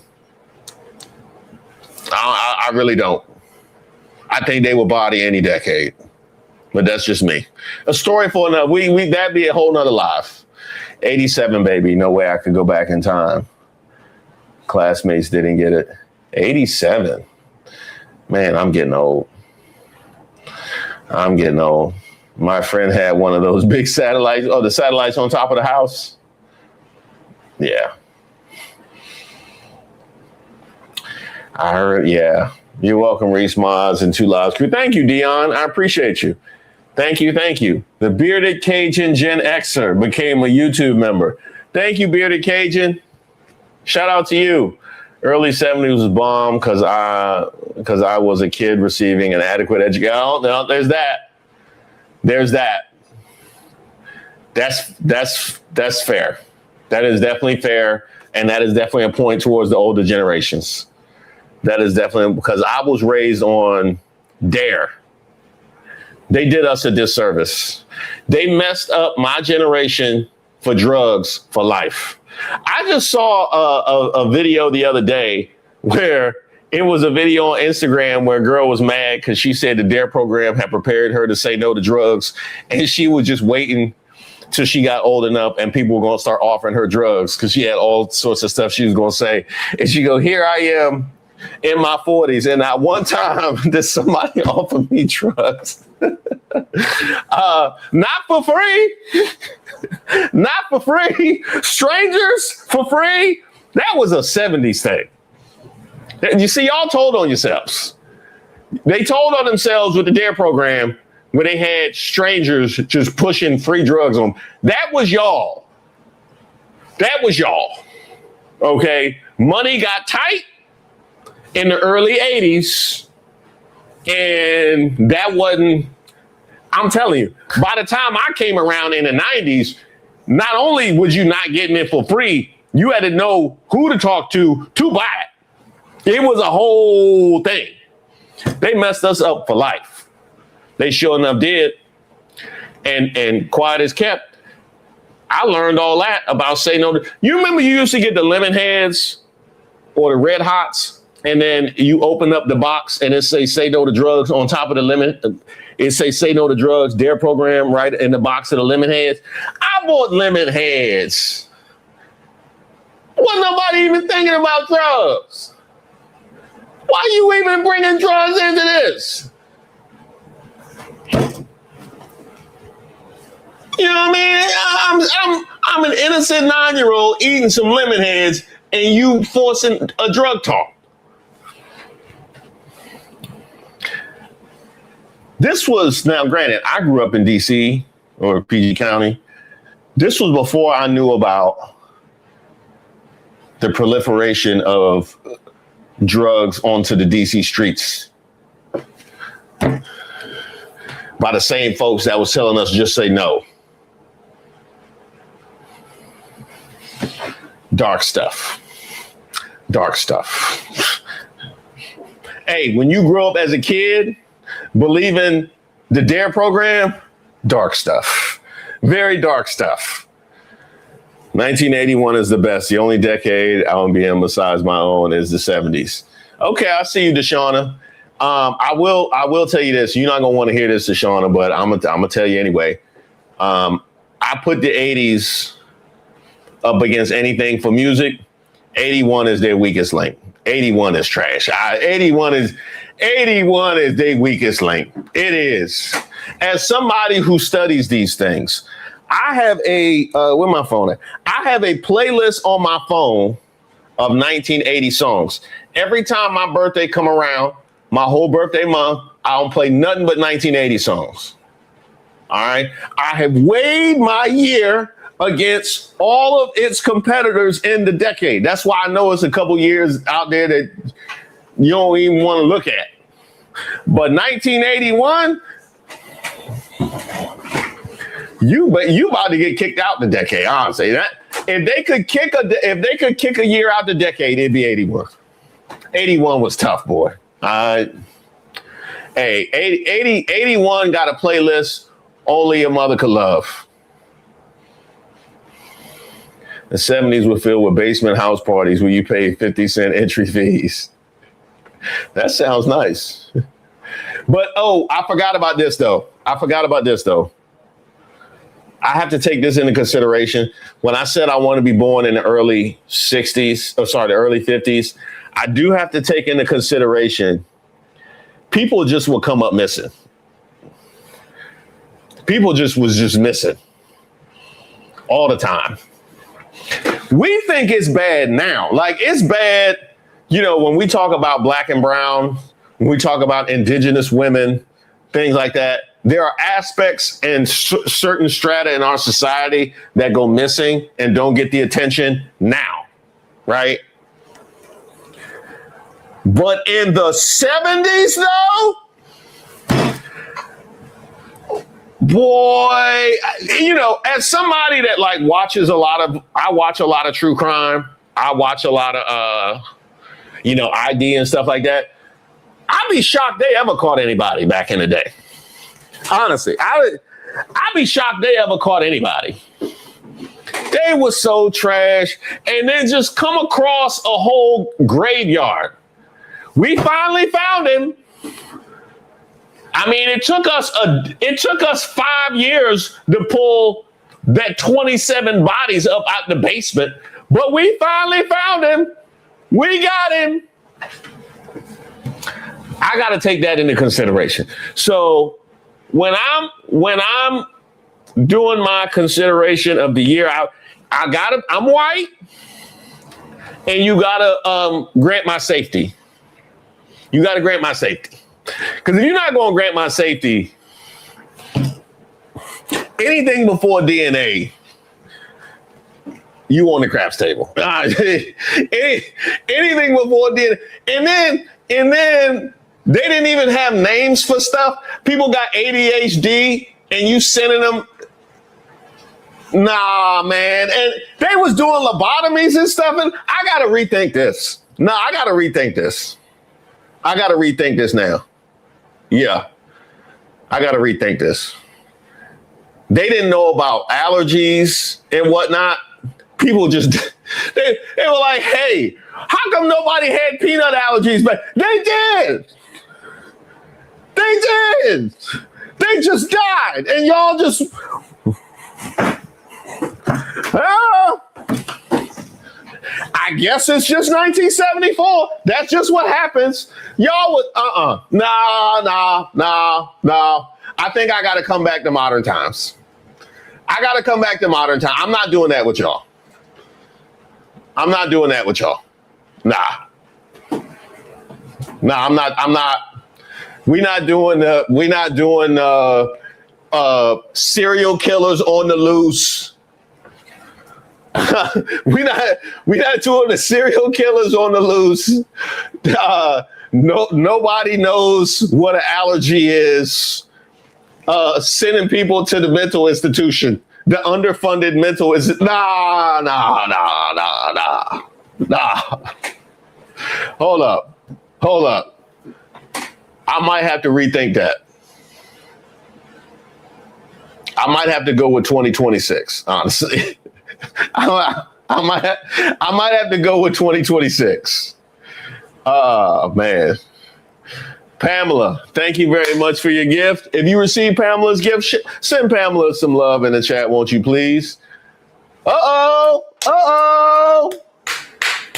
A: I really don't. I think they will body any decade, but that's just me. A story for another. That'd be a whole nother life. 87, baby. No way I could go back in time. Classmates didn't get it. 87. Man, I'm getting old. My friend had one of those big satellites, the satellites on top of the house. Yeah. I heard, yeah. You're welcome, Reese Mods and Two Lives Crew. Thank you, Dion. I appreciate you. Thank you. The Bearded Cajun Gen Xer became a YouTube member. Thank you, Bearded Cajun. Shout out to you. Early 70s was bomb because I was a kid receiving an adequate education. Oh, no, there's that. That's fair. That is definitely fair. And that is definitely a point towards the older generations. That is definitely because I was raised on DARE. They did us a disservice. They messed up my generation for drugs for life. I just saw a video the other day where it was a video on Instagram where a girl was mad because she said the DARE program had prepared her to say no to drugs. And she was just waiting till she got old enough and people were going to start offering her drugs because she had all sorts of stuff she was going to say. And she go, here I am in my 40s. And not one time did somebody offer me drugs. Not for free. Not for free. Strangers for free. That was a 70s thing. You see, y'all told on yourselves. They told on themselves with the DARE program where they had strangers just pushing free drugs on them. That was y'all. Okay. Money got tight in the early 80s. And that wasn't, I'm telling you, by the time I came around in the 90s, not only would you not getting it for free, you had to know who to talk to buy it. It was a whole thing. They messed us up for life. They sure enough did. And quiet as kept. I learned all that about say no to, you remember you used to get the lemon heads or the red hots? And then you open up the box and it say no to drugs on top of the lemon. It say no to drugs, DARE program, right in the box of the lemon heads. I bought lemon heads. Wasn't nobody even thinking about drugs. Why you even bringing drugs into this? You know what I mean? I'm an innocent 9-year-old eating some lemon heads and you forcing a drug talk. This was, now granted, I grew up in DC or PG County. This was before I knew about the proliferation of drugs onto the DC streets by the same folks that was telling us just say no. Dark stuff. Hey, when you grow up as a kid, believing the DARE program, dark stuff, very dark stuff. 1981 is the best. The only decade I'll be in besides my own is the 70s. Okay, I see you, Deshauna. I will tell you this. You're not gonna want to hear this, Deshauna, but I'm gonna tell you anyway. I put the 80s up against anything for music. 81 is their weakest link. 81 is trash. 81 is their weakest link. It is. As somebody who studies these things, I have where my phone at? I have a playlist on my phone of 1980 songs. Every time my birthday come around, my whole birthday month, I don't play nothing but 1980 songs. All right. I have weighed my year against all of its competitors in the decade. That's why I know it's a couple years out there that you don't even want to look at. But 1981, you about to get kicked out the decade. Honestly, that if they could kick a year out the decade, it'd be 81. 81 was tough, boy. Hey, 81 got a playlist only a mother could love. The 70s were filled with basement house parties where you pay 50-cent entry fees. That sounds nice. But, I forgot about this, though. I have to take this into consideration. When I said I want to be born in the early 60s, the early 50s, I do have to take into consideration people just will come up missing. People was just missing all the time. We think it's bad now. Like, it's bad, when we talk about black and brown, when we talk about indigenous women, things like that, there are aspects and certain strata in our society that go missing and don't get the attention now, right? But in the 70s, though, boy, as somebody that like watches I watch a lot of true crime. I watch a lot of, ID and stuff like that. I'd be shocked they ever caught anybody back in the day. Honestly, I'd be shocked they ever caught anybody. They were so trash, and then just come across a whole graveyard. We finally found him. I mean, it took us 5 years to pull that 27 bodies up out the basement, but we finally found him. We got him. I got to take that into consideration. So when I'm doing my consideration of the year, I'm white, and you gotta grant my safety. You gotta grant my safety, because if you're not gonna grant my safety, anything before DNA, you on the craps table. Anything before DNA, and then they didn't even have names for stuff. People got ADHD, and you sending them. Nah, man. And they was doing lobotomies and stuff, and I got to rethink this. I got to rethink this. I got to rethink this now. Yeah. I got to rethink this. They didn't know about allergies and whatnot. People just, they were like, hey, how come nobody had peanut allergies? But they did. They did. They just died. And y'all just, I guess it's just 1974. That's just what happens. Y'all would, nah. I think I got to come back to modern times. I'm not doing that with y'all. I'm not. We're not doing serial killers on the loose. We're not doing the serial killers on the loose. Nobody knows what an allergy is. Sending people to the mental institution, the underfunded mental is nah. Hold up. I might have to rethink that. I might have to go with 2026, honestly. I might have to go with 2026. Oh, man. Pamela, thank you very much for your gift. If you receive Pamela's gift, send Pamela some love in the chat, won't you, please?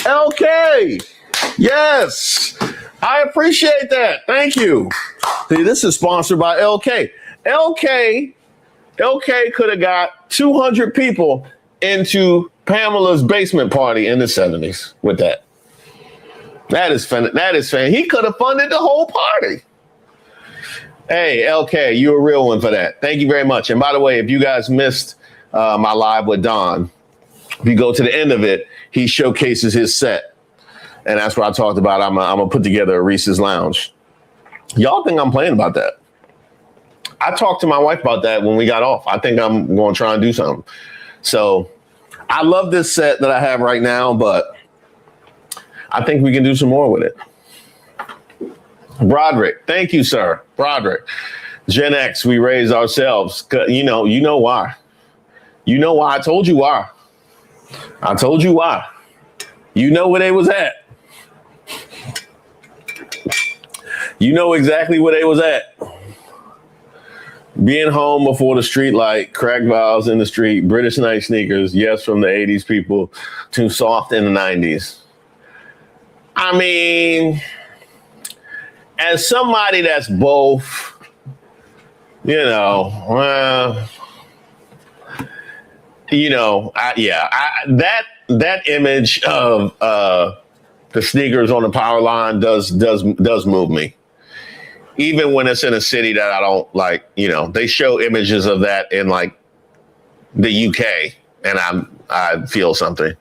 A: LK. Yes. I appreciate that. Thank you. See, this is sponsored by LK. LK could have got 200 people into Pamela's basement party in the 70s with that. That is fan. He could have funded the whole party. Hey, LK, you're a real one for that. Thank you very much. And by the way, if you guys missed my live with Don, if you go to the end of it, he showcases his set. And that's what I talked about. I'm going to put together a Reese's Lounge. Y'all think I'm playing about that? I talked to my wife about that when we got off. I think I'm going to try and do something. So I love this set that I have right now, but I think we can do some more with it. Broderick, thank you, sir. Broderick, Gen X, we raise ourselves. You know why. You know why. I told you why. You know where they was at. You know exactly where they was at. Being home before the street light, crack valves in the street, British night sneakers, yes, from the 80s people, too soft in the 90s. I mean, as somebody that's both, that image of the sneakers on the power line does move me. Even when it's in a city that I don't like, they show images of that in like the UK, and I feel something.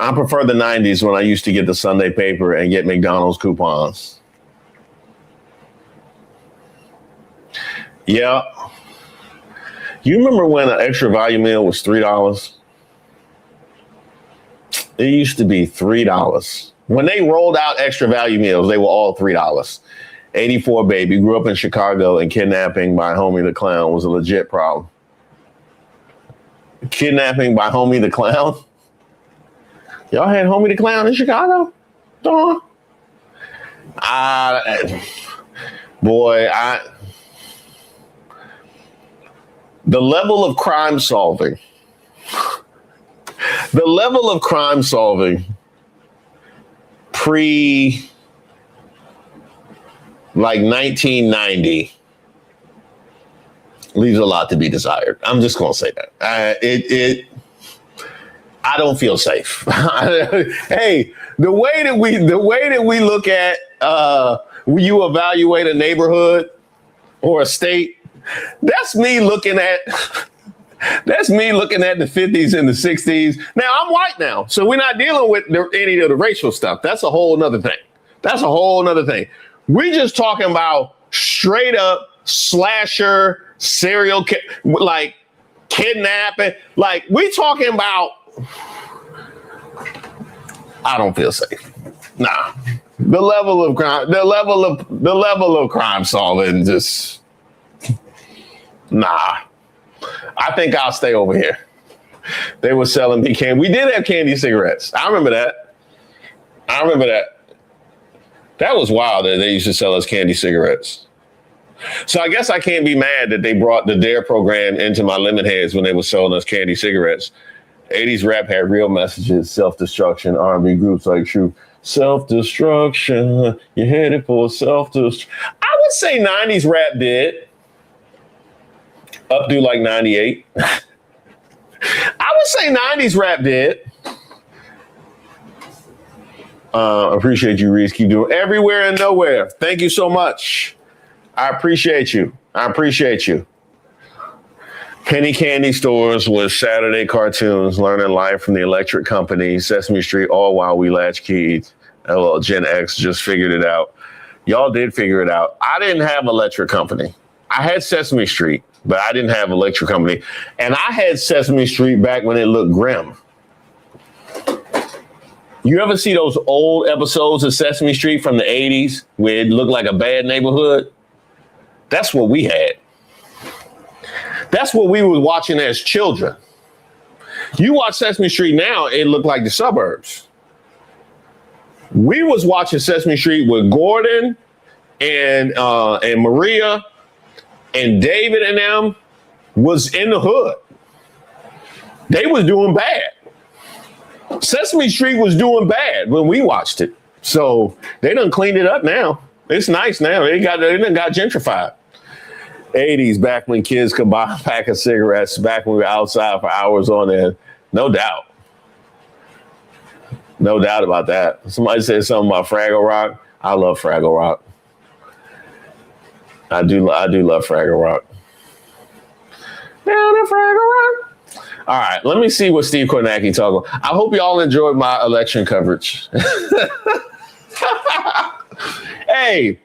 A: I prefer the 90s when I used to get the Sunday paper and get McDonald's coupons. Yeah. You remember when an extra value meal was $3? It used to be $3. When they rolled out extra value meals, they were all $3. 84 baby, grew up in Chicago, and kidnapping by Homie the Clown was a legit problem. Kidnapping by Homie the Clown? Y'all had Homie the Clown in Chicago? Dawn? The level of crime solving. Pre like 1990 leaves a lot to be desired. I'm just gonna say that. I don't feel safe. Hey, the way that we look at when you evaluate a neighborhood or a state, that's me looking at the 50s and the 60s. Now, I'm white now, so we're not dealing with any of the racial stuff. That's a whole nother thing. We just talking about straight up slasher, serial, like kidnapping. Like, we talking about, I don't feel safe. Nah. The level of crime solving just, nah. I think I'll stay over here. They were selling me candy. We did have candy cigarettes. I remember that. That was wild that they used to sell us candy cigarettes. So I guess I can't be mad that they brought the DARE program into my lemon heads when they were selling us candy cigarettes. 80s rap had real messages, self-destruction, R&B groups like True. Self-destruction, you're headed for self-destruction. I would say 90s rap did. Up to like 98. I would say 90s rap did. Appreciate you, Reese. Keep doing everywhere and nowhere. Thank you so much. I appreciate you. Penny candy stores with Saturday cartoons, learning life from the electric company, Sesame Street, all while we latchkeyed. Well, Gen X just figured it out. Y'all did figure it out. I didn't have electric company. I had Sesame Street, but I didn't have electric company. And I had Sesame Street back when it looked grim. You ever see those old episodes of Sesame Street from the 80s where it looked like a bad neighborhood? That's what we had. That's what we were watching as children. You watch Sesame Street now, it looked like the suburbs. We was watching Sesame Street with Gordon and Maria and David and them was in the hood. They was doing bad. Sesame Street was doing bad when we watched it. So they done cleaned it up now. It's nice now. They done got gentrified. 80s, back when kids could buy a pack of cigarettes, back when we were outside for hours on end. No doubt. No doubt about that. Somebody said something about Fraggle Rock. I love Fraggle Rock. I do love Fraggle Rock. Down to Fraggle Rock. All right, let me see what Steve Kornacki talking about. I hope y'all enjoyed my election coverage. Hey,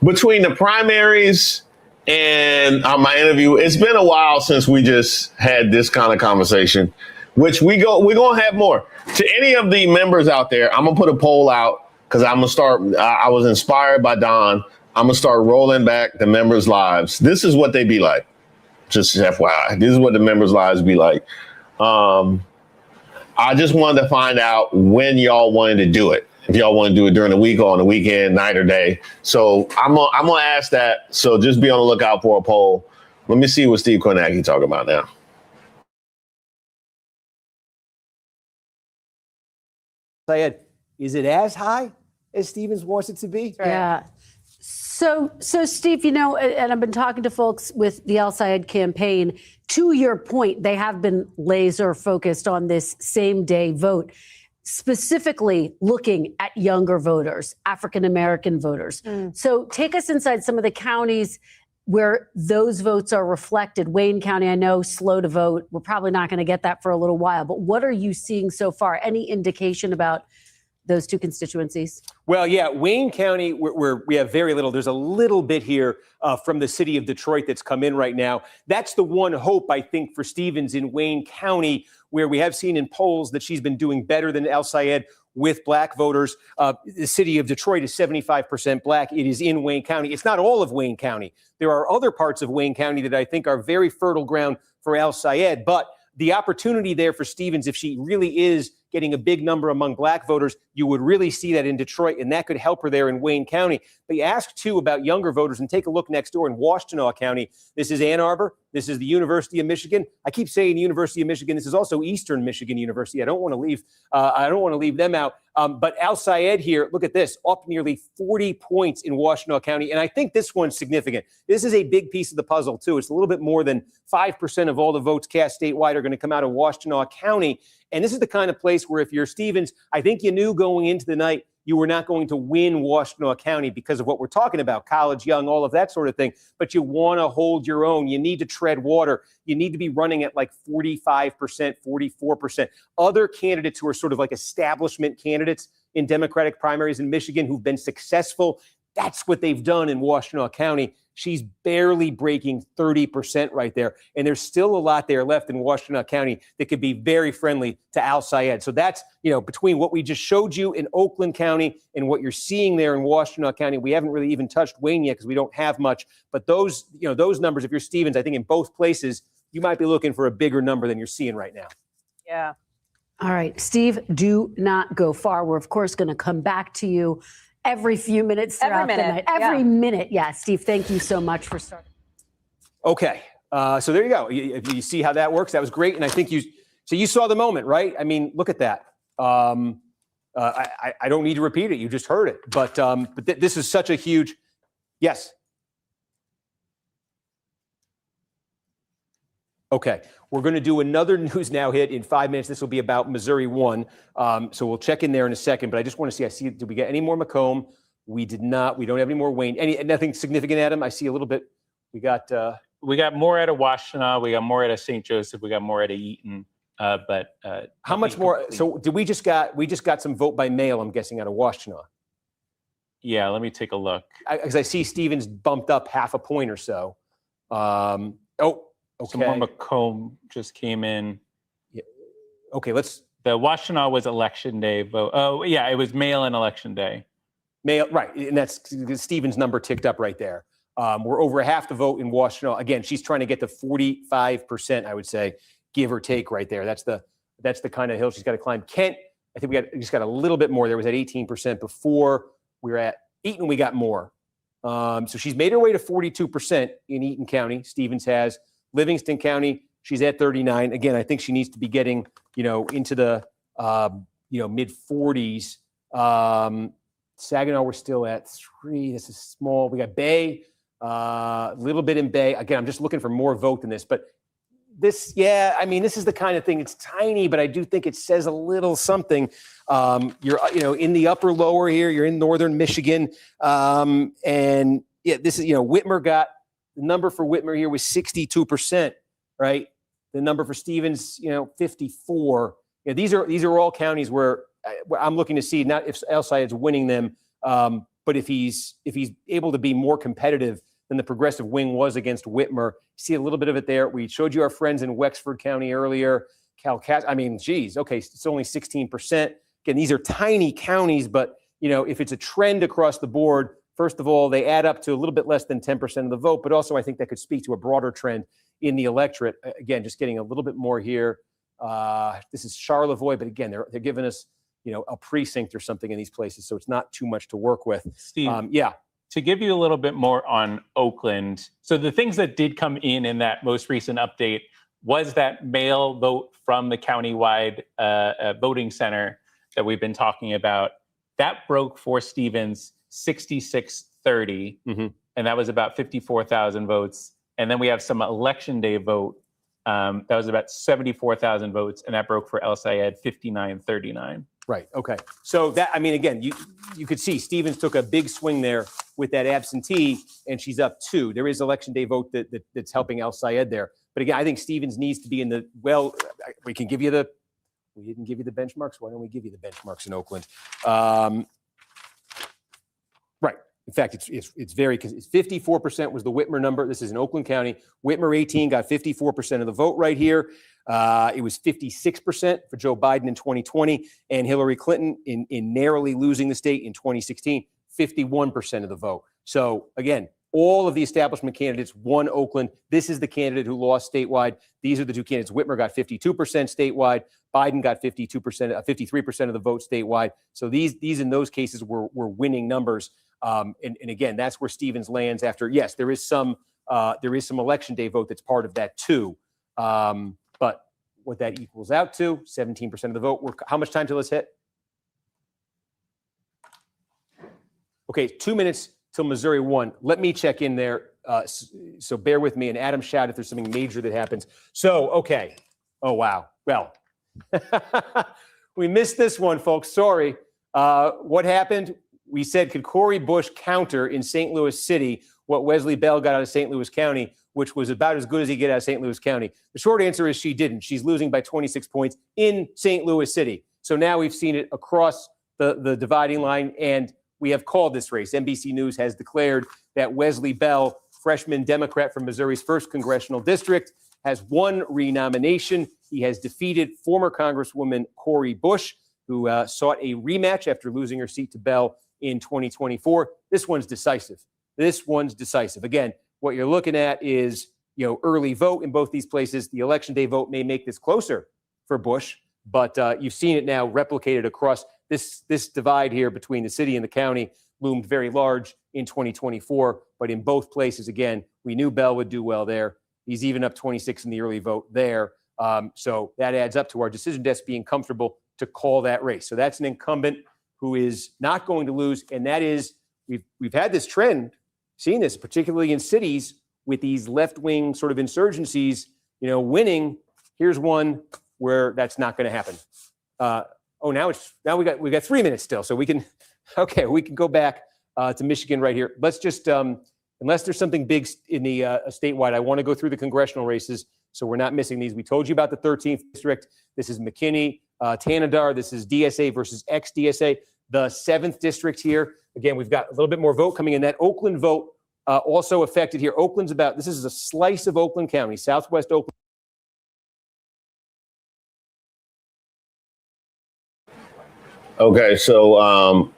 A: between the primaries and my interview, it's been a while since we just had this kind of conversation, which we're going to have more. To any of the members out there, I'm going to put a poll out because I'm going to start. I was inspired by Don. I'm going to start rolling back the members' lives. This is what they be like. Just FYI, this is what the members' lives be like. I just wanted to find out when y'all wanted to do it. if y'all want to do it during the week or on the weekend, night or day. So I'm gonna ask that. So just be on the lookout for a poll. Let me see what Steve Kornacki talking about now.
B: Sayed, is it as high as Stevens wants it to be?
E: Right. Yeah. So Steve, and I've been talking to folks with the El-Sayed campaign. To your point, they have been laser focused on this same day vote, specifically looking at younger voters, African-American voters. So take us inside some of the counties where those votes are reflected. Wayne County, I know, slow to vote. We're probably not going to get that for a little while, but what are you seeing so far? Any indication about those two constituencies?
B: Well, yeah, Wayne County, we have very little. There's a little bit here from the city of Detroit that's come in right now. That's the one hope, I think, for Stevens in Wayne County, where we have seen in polls that she's been doing better than El-Sayed with black voters. The city of Detroit is 75% black. It is in Wayne County. It's not all of Wayne County. There are other parts of Wayne County that I think are very fertile ground for El-Sayed, but the opportunity there for Stevens, if she really is getting a big number among black voters, you would really see that in Detroit, and that could help her there in Wayne County. But you ask, too, about younger voters, and take a look next door in Washtenaw County. This is Ann Arbor. This is the University of Michigan. I keep saying University of Michigan. This is also Eastern Michigan University. I don't want to leave them out. But El-Sayed here, look at this, up nearly 40 points in Washtenaw County. And I think this one's significant. This is a big piece of the puzzle, too. It's a little bit more than 5% of all the votes cast statewide are going to come out of Washtenaw County. And this is the kind of place where if you're Stevens, I think you knew going into the night you were not going to win Washtenaw County because of what we're talking about, college, young, all of that sort of thing. But you want to hold your own. You need to tread water. You need to be running at like 45%, 44%. Other candidates who are sort of like establishment candidates in Democratic primaries in Michigan who've been successful, that's what they've done in Washtenaw County. She's barely breaking 30% right there. And there's still a lot there left in Washtenaw County that could be very friendly to El-Sayed. So that's, between what we just showed you in Oakland County and what you're seeing there in Washtenaw County, we haven't really even touched Wayne yet because we don't have much. But those numbers, if you're Stevens, I think in both places, you might be looking for a bigger number than you're seeing right now.
E: Yeah. All right, Steve, do not go far. We're, of course, going to come back to you every few minutes throughout the night. Every minute. Yeah, Steve, thank you so much for starting.
B: Okay. So there you go. You see how that works? That was great. And I think you saw the moment, right? I mean, look at that. I don't need to repeat it. You just heard it. But this is such a huge, yes. Okay. We're going to do another News Now hit in 5 minutes. This will be about Missouri 1. So we'll check in there in a second. But I just want to see, did we get any more Macomb? We did not. We don't have any more Wayne. Nothing significant, Adam? I see a little bit. We got
D: more out of Washtenaw. We got more out of St. Joseph. We got more out of Eaton. But
B: how much more? So did we just got some vote by mail, I'm guessing, out of Washtenaw?
D: Yeah, let me take a look.
B: Because I see Stevens bumped up half a point or so. Okay.
D: Some more Macomb just came in.
B: Yeah. Okay,
D: the Washtenaw was election day vote. Oh, yeah, it was mail-in election day.
B: Mail, right, and that's Stevens' number ticked up right there. We're over half the vote in Washtenaw. Again, she's trying to get to 45%, I would say, give or take right there. That's the kind of hill she's got to climb. Kent, I think we just got a little bit more. There was at 18% before. We were at Eaton, we got more. So she's made her way to 42% in Eaton County. Stevens has. Livingston County, she's at 39. Again, I think she needs to be getting, into the, mid 40s. Saginaw, we're still at 3. This is small. We got Bay, a little bit in Bay. Again, I'm just looking for more vote than this. But this, this is the kind of thing. It's tiny, but I do think it says a little something. You're, in the upper lower here. You're in northern Michigan, and yeah, this is, Whitmer got. The number for Whitmer here was 62%, right? The number for Stevens, 54. These are all counties where I'm looking to see not if El-Sayed's winning them, but if he's able to be more competitive than the progressive wing was against Whitmer. See a little bit of it there. We showed you our friends in Wexford County earlier. Okay, it's only 16%. Again, these are tiny counties, but if it's a trend across the board. First of all, they add up to a little bit less than 10% of the vote, but also I think that could speak to a broader trend in the electorate. Again, just getting a little bit more here. This is Charlevoix, but again, they're giving us a precinct or something in these places. So it's not too much to work with.
D: Steve, to give you a little bit more on Oakland. So the things that did come in that most recent update was that mail vote from the countywide voting center that we've been talking about. That broke for Stevens 66-30, and that was about 54,000 votes. And then we have some election day vote. That was about 74,000 votes, and that broke for El-Sayed 59-39.
B: Right. Okay. So that, I mean, again, you could see Stevens took a big swing there with that absentee, and she's up 2. There is election day vote that's helping El-Sayed there. But again, I think Stevens needs to be in the, we didn't give you the benchmarks. Why don't we give you the benchmarks in Oakland? Right. In fact, it's very, because it's 54% was the Whitmer number. This is in Oakland County. Whitmer 18 got 54% of the vote right here. It was 56% for Joe Biden in 2020, and Hillary Clinton in narrowly losing the state in 2016, 51% of the vote. So again, all of the establishment candidates won Oakland. This is the candidate who lost statewide. These are the two candidates. Whitmer got 52% statewide. Biden got 53% of the vote statewide. So these in those cases were winning numbers. And again, that's where Stevens lands after. Yes, there is some election day vote that's part of that too. But what that equals out to, 17% of the vote. How much time till it's hit? Okay, 2 minutes till Missouri won. Let me check in there. So bear with me. And Adam, shout if there's something major that happens. So, okay. Oh, wow. Well, we missed this one, folks. Sorry. What happened? We said, could Cori Bush counter in St. Louis City what Wesley Bell got out of St. Louis County, which was about as good as he get out of St. Louis County? The short answer is she didn't. She's losing by 26 points in St. Louis City. So now we've seen it across the dividing line, and we have called this race. NBC News has declared that Wesley Bell, freshman Democrat from Missouri's 1st congressional district, has won renomination. He has defeated former Congresswoman Cori Bush, who sought a rematch after losing her seat to Bell in 2024. This one's decisive. Again, what you're looking at is, early vote in both these places. The election day vote may make this closer for Bush, but you've seen it now replicated across this divide here between the city and the county loomed very large in 2024. But in both places, again, we knew Bell would do well there. He's even up 26 in the early vote there. So that adds up to our decision desk being comfortable to call that race. So that's an incumbent who is not going to lose. And that is, we've had this trend, seen this particularly in cities with these left-wing sort of insurgencies, winning. Here's one where that's not going to happen. Now we got 3 minutes still, so we can go back to Michigan right here. Let's just, unless there's something big in the statewide, I want to go through the congressional races so we're not missing these. We told you about the 13th district. This is McKinney, Tanadar. This is DSA versus ex-DSA. The 7th district here. Again, we've got a little bit more vote coming in. That Oakland vote also affected here. This is a slice of Oakland County, southwest Oakland.
A: Okay, so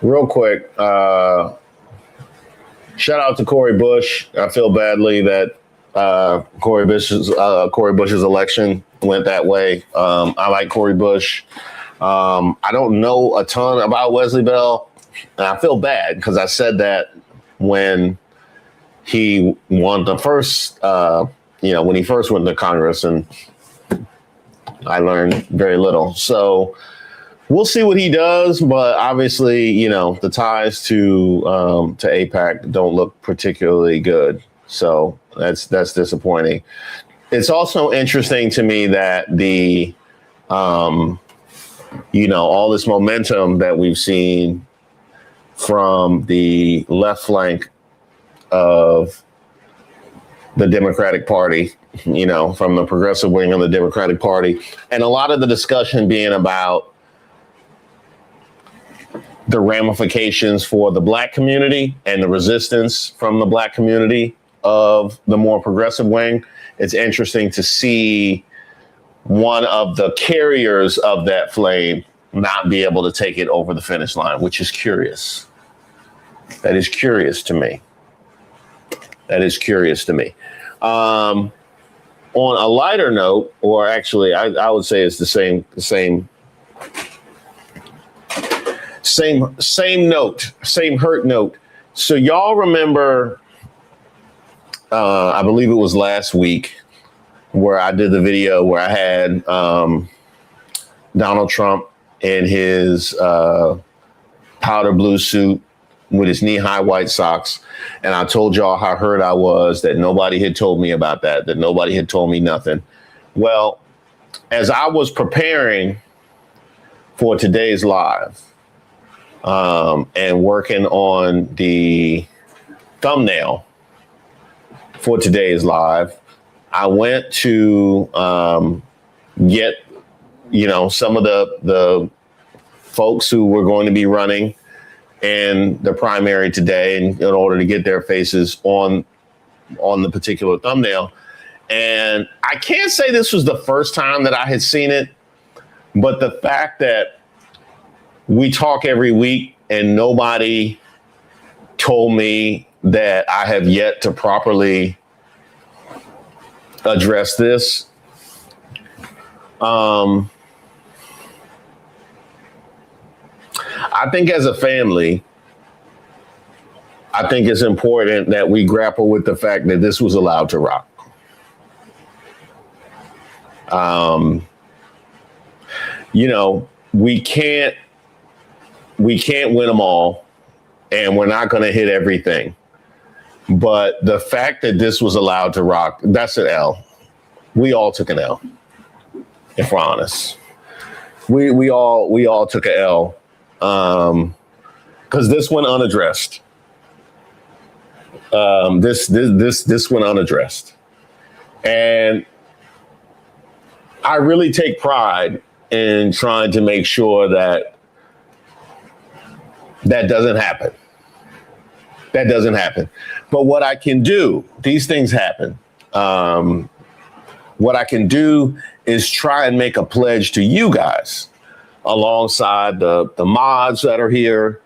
A: real quick, shout out to Cori Bush. I feel badly that Cori Bush's election went that way. I like Cori Bush. I don't know a ton about Wesley Bell, and I feel bad because I said that when he won the first, when he first went to Congress, and I learned very little. So we'll see what he does, but obviously, the ties to AIPAC don't look particularly good. So that's disappointing. It's also interesting to me that the all this momentum that we've seen from the left flank of the Democratic Party, from the progressive wing of the Democratic Party, and a lot of the discussion being about the ramifications for the Black community and the resistance from the Black community of the more progressive wing. It's interesting to see one of the carriers of that flame not be able to take it over the finish line, which is curious. That is curious to me. on a lighter note, or actually, I would say it's the same note, same hurt note. So y'all remember, I believe it was last week, where I did the video where I had Donald Trump in his powder blue suit with his knee-high white socks. And I told y'all how hurt I was that nobody had told me about that nobody had told me nothing. Well, as I was preparing for today's live and working on the thumbnail for today's live, I went to get, some of the folks who were going to be running in the primary today in order to get their faces on the particular thumbnail. And I can't say this was the first time that I had seen it, but the fact that we talk every week and nobody told me that I have yet to properly address this. I think as a family, I think it's important that we grapple with the fact that this was allowed to rock. We can't win them all, and we're not going to hit everything. But the fact that this was allowed to rock, that's an L. We all took an L, if we're honest. We all took an L because this went unaddressed. This went unaddressed, and I really take pride in trying to make sure that doesn't happen. That doesn't happen. But what I can do, these things happen. What I can do is try and make a pledge to you guys alongside the mods that are here,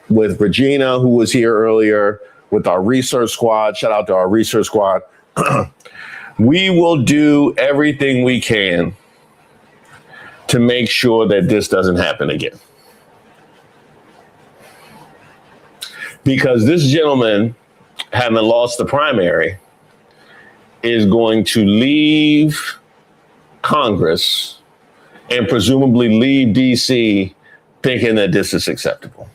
A: with Regina, who was here earlier, with our research squad. Shout out to our research squad. We will do everything we can to make sure that this doesn't happen again. Because this gentleman, having lost the primary, is going to leave Congress and presumably leave DC thinking that this is acceptable.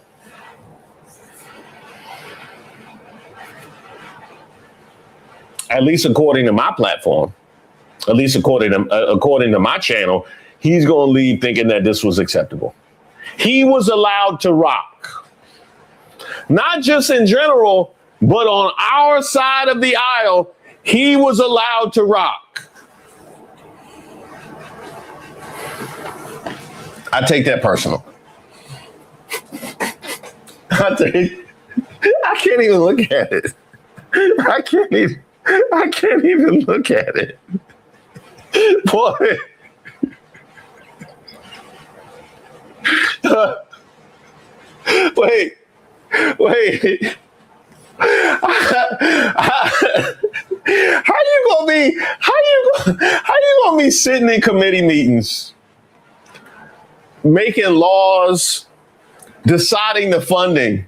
A: At least according to my platform, at least according to my channel, he's going to leave thinking that this was acceptable. He was allowed to rock, not just in general, but on our side of the aisle, he was allowed to rock. I take that personal. I can't even look at it. I can't even look at it. Boy. Wait. How you gonna be sitting in committee meetings, making laws, deciding the funding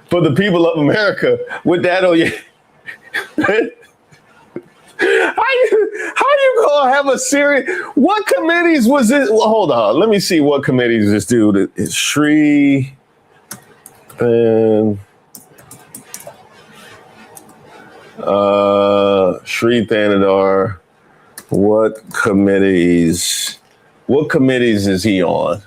A: for the people of America with that on your How you gonna have a serious? What committees was this? Well, hold on. Let me see what committees this dude is. Sri and Sri Thanadar. What committees is he on?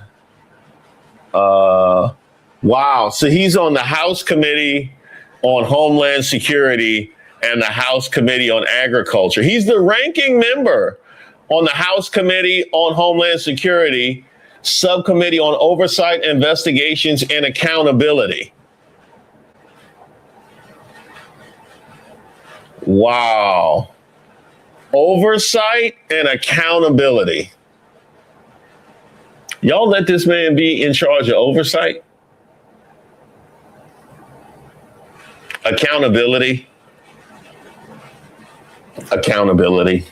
A: Wow. So he's on the House Committee on Homeland Security and the House Committee on Agriculture. He's the ranking member on the House Committee on Homeland Security, Subcommittee on Oversight, Investigations, and Accountability. Wow. Oversight and accountability. Y'all let this man be in charge of oversight? Accountability? accountability.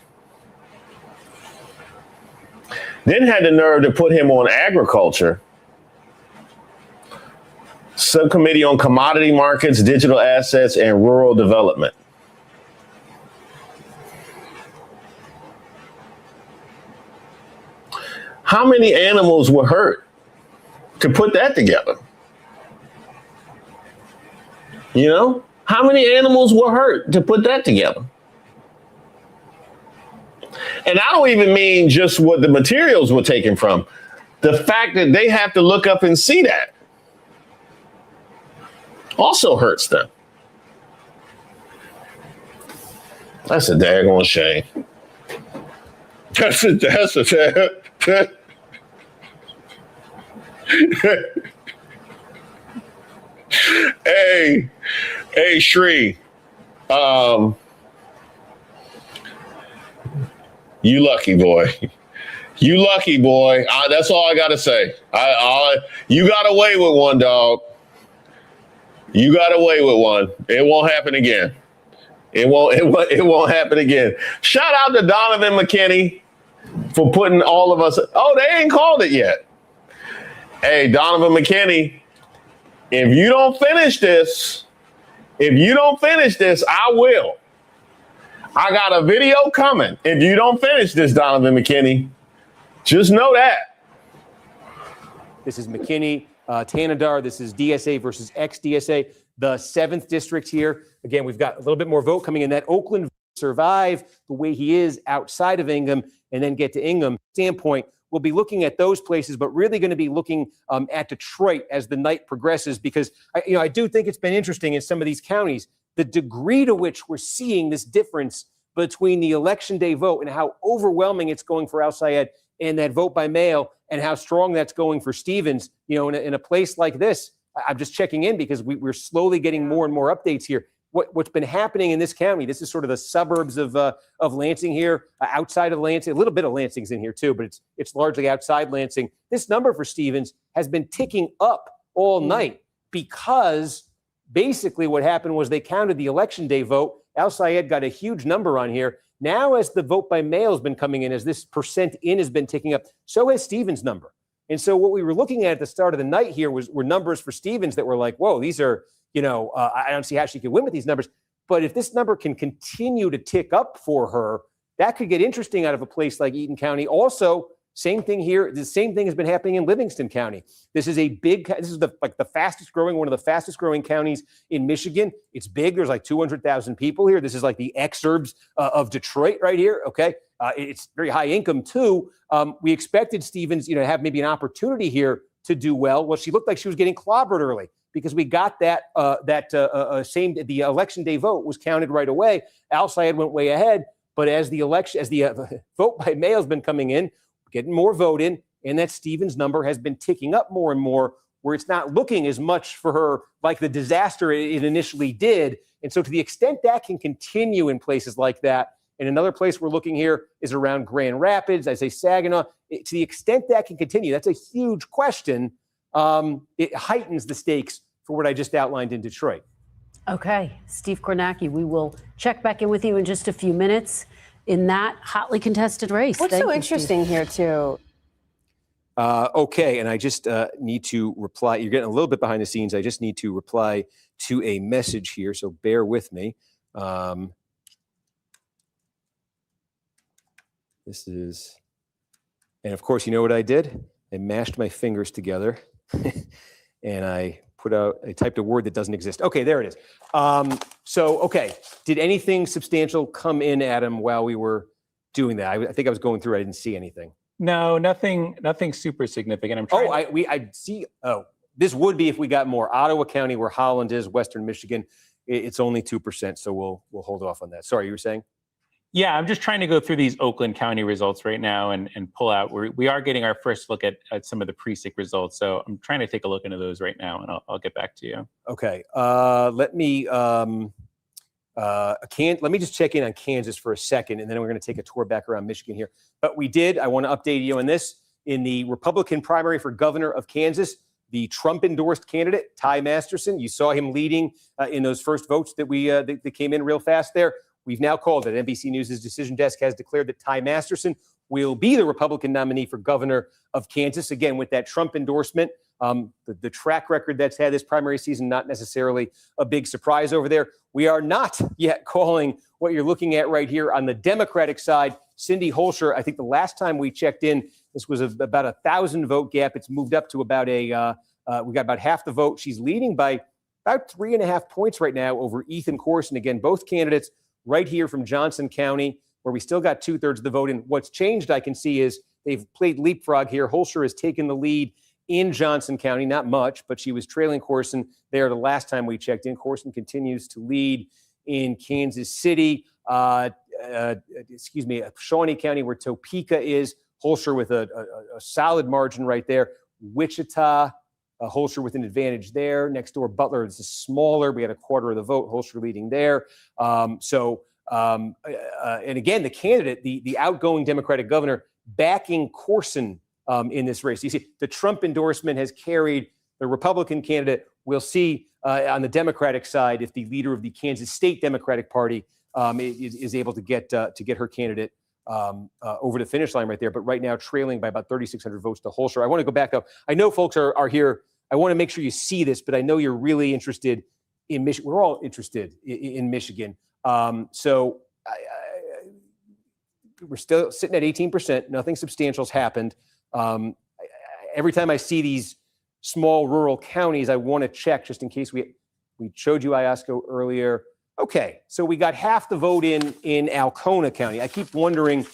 A: Then had the nerve to put him on agriculture, subcommittee on commodity markets, digital assets, and rural development. How many animals were hurt to put that together? You know, how many animals were hurt to put that together? And I don't even mean just what the materials were taken from. The fact that they have to look up and see that also hurts them. That's a daggone shame. That's a Hey, Shree. You lucky boy. You lucky boy. That's all I gotta say. You got away with one, dog. You got away with one. It won't happen again. It won't happen again. Shout out to Donovan McKinney for putting all of us. Oh, they ain't called it yet. Hey, Donovan McKinney, if you don't finish this, I will. I got a video coming. If you don't finish this, Donovan McKinney, just know that.
B: This is McKinney, Tanadar. This is DSA versus ex-DSA, the 7th district here. Again, we've got a little bit more vote coming in. That Oakland survive the way he is outside of Ingham and then get to Ingham standpoint. We'll be looking at those places, but really going to be looking at Detroit as the night progresses, because I do think it's been interesting in some of these counties, the degree to which we're seeing this difference between the election day vote and how overwhelming it's going for El-Sayed and that vote by mail, and how strong that's going for Stevens. In a place like this, I'm just checking in because we're slowly getting more and more updates here. What's been happening in this county? This is sort of the suburbs of Lansing here, outside of Lansing. A little bit of Lansing's in here too, but it's largely outside Lansing. This number for Stevens has been ticking up all night because basically what happened was they counted the election day vote. El-Sayed got a huge number on here. Now, as the vote by mail has been coming in, as this percent in has been ticking up, so has Stevens' number. And so what we were looking at the start of the night here were numbers for Stevens that were like, whoa, these are, I don't see how she could win with these numbers. But if this number can continue to tick up for her, that could get interesting out of a place like Eaton County. Also, same thing here. The same thing has been happening in Livingston County. This is the fastest growing, one of the fastest growing counties in Michigan. It's big. There's like 200,000 people here. This is like the exurbs of Detroit right here. Okay. It's very high income too. We expected Stevens, to have maybe an opportunity here to do well. Well, she looked like she was getting clobbered early because we got the election day vote was counted right away. El-Sayed went way ahead, but as the vote by mail has been coming in, getting more vote in, and that Stevens number has been ticking up more and more, where it's not looking as much for her like the disaster it initially did. And so to the extent that can continue in places like that, and another place we're looking here is around Grand Rapids, I say Saginaw, to the extent that can continue, that's a huge question. It heightens the stakes for what I just outlined in Detroit. Okay, Steve Kornacki, we will check back in with you in just a few minutes in that hotly contested race.
F: What's so interesting here, too?
B: Okay, and I just need to reply. You're getting a little bit behind the scenes. I just need to reply to a message here, so bear with me. This is, and of course, you know what I did? I mashed my fingers together, and I typed a word that doesn't exist. Okay, there it is. Okay, did anything substantial come in, Adam, while we were doing that? I think I was going through. I didn't see anything.
D: No, nothing super significant. I'm trying.
B: I see. Oh, this would be if we got more. Ottawa County, where Holland is, Western Michigan, it's only 2%. So we'll hold off on that. Sorry, you were saying?
D: Yeah, I'm just trying to go through these Oakland County results right now and pull out. We are getting our first look at some of the precinct results. So I'm trying to take a look into those right now, and I'll get back to you.
B: Okay. Let me just check in on Kansas for a second, and then we're going to take a tour back around Michigan here. But I want to update you on this. In the Republican primary for governor of Kansas, the Trump-endorsed candidate, Ty Masterson, you saw him leading in those first votes that that came in real fast there. we've now called it. NBC News' decision desk has declared that Ty Masterson will be the Republican nominee for governor of Kansas. Again, with that Trump endorsement, the track record that's had this primary season, not necessarily a big surprise over there. We are not yet calling what you're looking at right here on the Democratic side. Cindy Holscher, I think the last time we checked in, this was about 1,000 vote gap. It's moved up to about we got about half the vote. She's leading by about 3.5 points right now over Ethan Corson. Again, both candidates right here from Johnson County, where we still got 2/3 of the vote. And what's changed, I can see, is they've played leapfrog here. Holscher has taken the lead in Johnson County, not much, but she was trailing Corson there the last time we checked in. Corson continues to lead in Kansas City, Shawnee County, where Topeka is. Holscher with a solid margin right there. Wichita, Holscher with an advantage there. Next door, Butler, this is smaller. We had 1/4 of the vote. Holscher leading there. And again, the candidate, the outgoing Democratic governor, backing Corson in this race. You see, the Trump endorsement has carried the Republican candidate. We'll see on the Democratic side if the leader of the Kansas State Democratic Party is able to get her candidate over the finish line right there. But right now, trailing by about 3,600 votes to Holscher. I want to go back up. I know folks are here. I want to make sure you see this, but I know you're really interested in Michigan. We're all interested in Michigan. So we're still sitting at 18%. Nothing substantial has happened. Every time I see these small rural counties, I want to check just in case we showed you Iosco earlier. Okay, so we got half the vote in Alcona County. I keep wondering,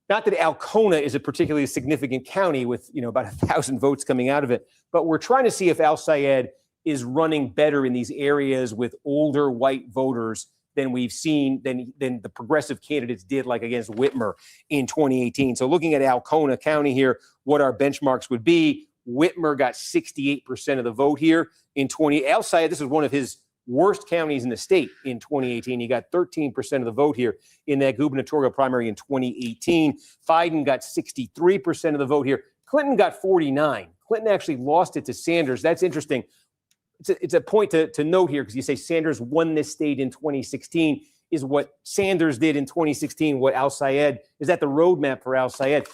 B: not that Alcona is a particularly significant county with about 1,000 votes coming out of it, but we're trying to see if El-Sayed is running better in these areas with older white voters than we've seen, than the progressive candidates did, like against Whitmer in 2018. So looking at Alcona County here, what our benchmarks would be, Whitmer got 68% of the vote here in El-Sayed, this is one of his worst counties in the state in 2018. He got 13% of the vote here in that gubernatorial primary in 2018. Biden got 63% of the vote here. Clinton got 49%. Clinton actually lost it to Sanders. That's interesting. It's a point to note here, because you say Sanders won this state in 2016. Is what Sanders did in 2016 what El-Sayed? Is that the roadmap for El-Sayed?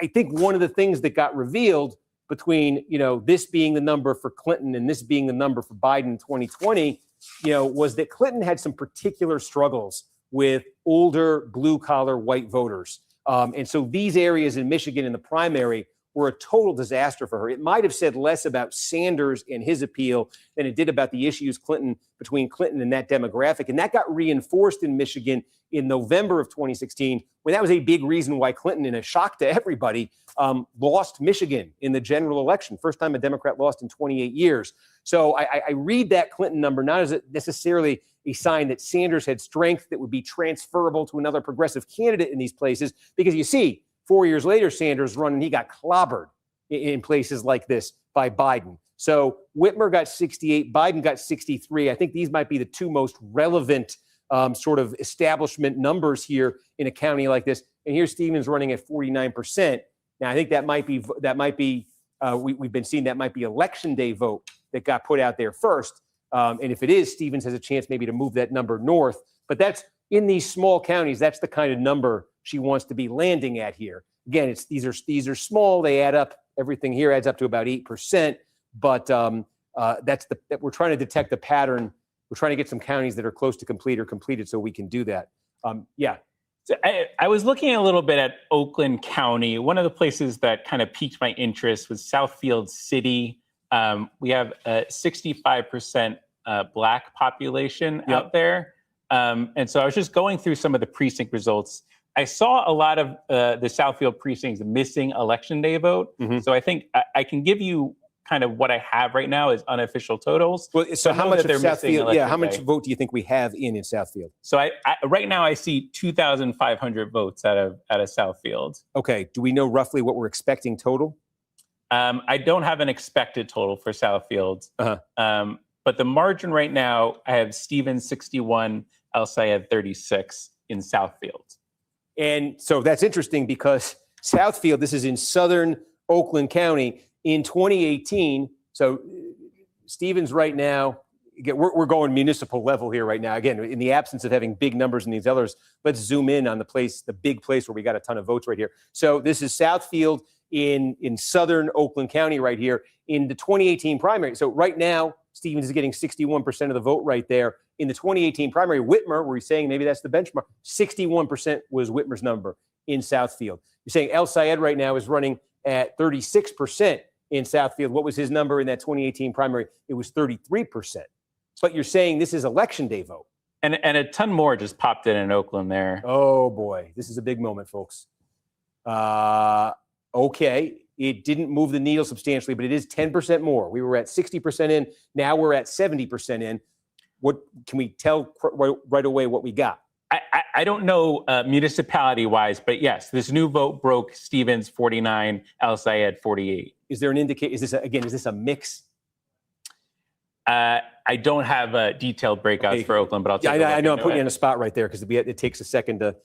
B: I think one of the things that got revealed between this being the number for Clinton and this being the number for Biden in 2020, was that Clinton had some particular struggles with older blue-collar white voters. And so these areas in Michigan in the primary were a total disaster for her. It might have said less about Sanders and his appeal than it did about the issues between Clinton and that demographic. And that got reinforced in Michigan in November of 2016, when that was a big reason why Clinton, in a shock to everybody, lost Michigan in the general election. First time a Democrat lost in 28 years. So I read that Clinton number not as necessarily a sign that Sanders had strength that would be transferable to another progressive candidate in these places, because you see, 4 years later, Sanders run and he got clobbered in places like this by Biden. So Whitmer got 68, Biden got 63. I think these might be the two most relevant sort of establishment numbers here in a county like this. And here's Stevens running at 49%. Now, I think we've been seeing that might be election day vote that got put out there first. And if it is, Stevens has a chance maybe to move that number north. But that's in these small counties. That's the kind of number she wants to be landing at here. Again, these are small. They add up. Everything here adds up to about 8%. But we're trying to detect the pattern. We're trying to get some counties that are close to complete or completed so we can do that. Yeah.
D: So I was looking a little bit at Oakland County. One of the places that kind of piqued my interest was Southfield City. We have a 65% Black population out there. And so I was just going through some of the precinct results. I saw a lot of the Southfield precincts missing election day vote. Mm-hmm. So I think I can give you kind of what I have right now is unofficial totals. Well, so how much of Southfield? Yeah,
B: how much vote do you think we have in Southfield?
D: So I right now I see 2,500 votes out of Southfield.
B: Okay. Do we know roughly what we're expecting total?
D: I don't have an expected total for Southfield. Uh-huh. But the margin right now, I have Stevens 61, El-Sayed 36 in Southfield.
B: And so that's interesting because Southfield, this is in southern Oakland County in 2018. So Stevens right now, again, we're going municipal level here right now. Again, in the absence of having big numbers in these others, let's zoom in on the big place where we got a ton of votes right here. So this is Southfield in southern Oakland County right here in the 2018 primary. So right now, Stevens is getting 61% of the vote right there. In the 2018 primary, Whitmer, where he's saying maybe that's the benchmark, 61% was Whitmer's number in Southfield. You're saying El-Sayed right now is running at 36% in Southfield. What was his number in that 2018 primary? It was 33%. But you're saying this is election day vote.
D: And a ton more just popped in Oakland there.
B: Oh, boy. This is a big moment, folks. Okay. It didn't move the needle substantially, but it is 10% more. We were at 60% in. Now we're at 70% in. What can we tell right away what we got?
D: I don't know municipality-wise, but yes, this new vote broke Stevens 49, El-Sayed 48.
B: Is there an indicator? Is this a mix?
D: I don't have detailed breakouts for Oakland, but I'll take a look.
B: I know I'm putting you on a spot right there because it takes a second to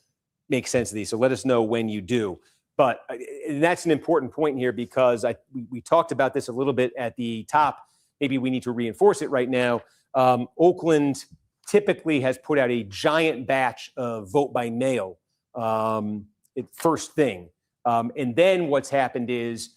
B: make sense of these. So let us know when you do. But that's an important point here because we talked about this a little bit at the top. Maybe we need to reinforce it right now. Oakland typically has put out a giant batch of vote by mail first thing. And then what's happened is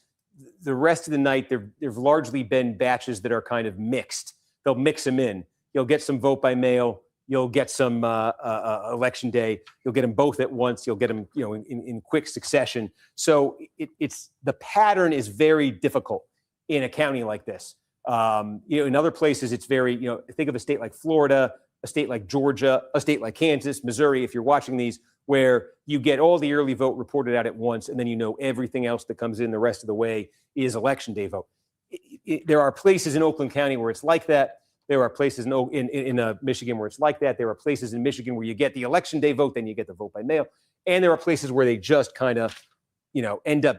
B: the rest of the night, there've largely been batches that are kind of mixed. They'll mix them in. You'll get some vote by mail. You'll get some election day. You'll get them both at once. You'll get them, in quick succession. So it's the pattern is very difficult in a county like this. In other places, it's very, think of a state like Florida, a state like Georgia, a state like Kansas, Missouri, if you're watching these, where you get all the early vote reported out at once, and then everything else that comes in the rest of the way is election day vote. There are places in Oakland County where it's like that. There are places in Michigan where it's like that. There are places in Michigan where you get the election day vote, then you get the vote by mail. And there are places where they just kind of, end up.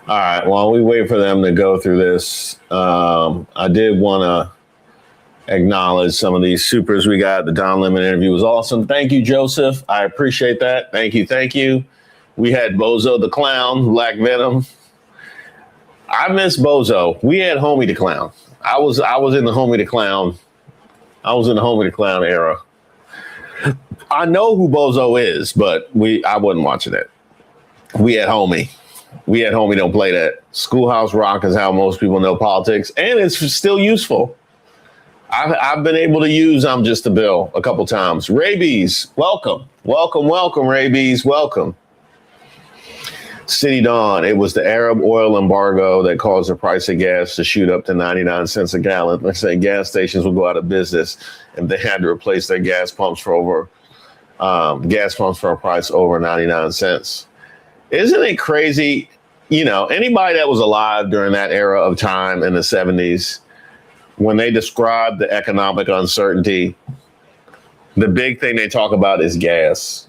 A: All right. While we wait for them to go through this, I did want to acknowledge some of these supers we got. The Don Lemon interview was awesome. Thank you, Joseph. I appreciate that. Thank you. Thank you. We had Bozo the Clown, Black Venom. I miss Bozo. We had Homie the Clown. I was in the Homie the Clown. I was in the Homie the Clown era. I know who Bozo is, but I wasn't watching it. We had Homie. Don't play that. Schoolhouse Rock is how most people know politics, and it's still useful. I've been able to use I'm Just a Bill a couple times. Rabies, welcome. Rabies, welcome. City Dawn, it was the Arab oil embargo that caused the price of gas to shoot up to 99 cents a gallon. Let's say gas stations will go out of business and they had to replace their gas pumps for a price over 99 cents. Isn't it crazy? Anybody that was alive during that era of time in the 70s, when they describe the economic uncertainty, the big thing they talk about is gas.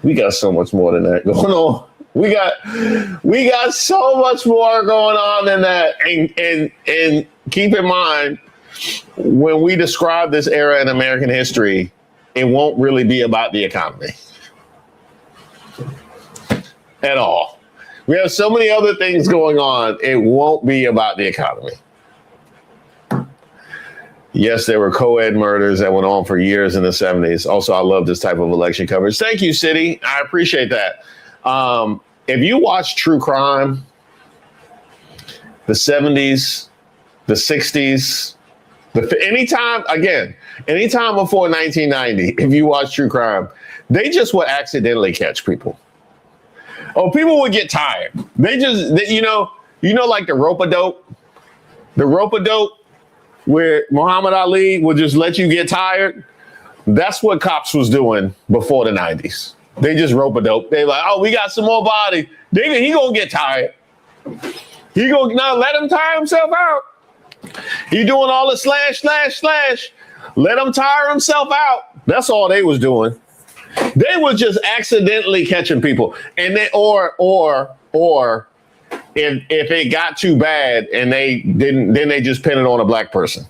A: We got so much more than that going on. We got so much more going on than that. And keep in mind, when we describe this era in American history, it won't really be about the economy at all. We have so many other things going on. It won't be about the economy. Yes, there were co-ed murders that went on for years in the 70s. Also, I love this type of election coverage. Thank you, City. I appreciate that. If you watch true crime, the 70s, the 60s, anytime before 1990, if you watch true crime, they just would accidentally catch people. Oh, people would get tired. Like the rope-a-dope? The rope-a-dope, where Muhammad Ali would just let you get tired. That's what cops was doing before the 90s. They just rope-a-dope. They like, oh, we got some more body. He gonna get tired. Now let him tire himself out. He doing all the slash. Let him tire himself out. That's all they was doing. They was just accidentally catching people. And they or if it got too bad and they didn't, then they just pin it on a black person.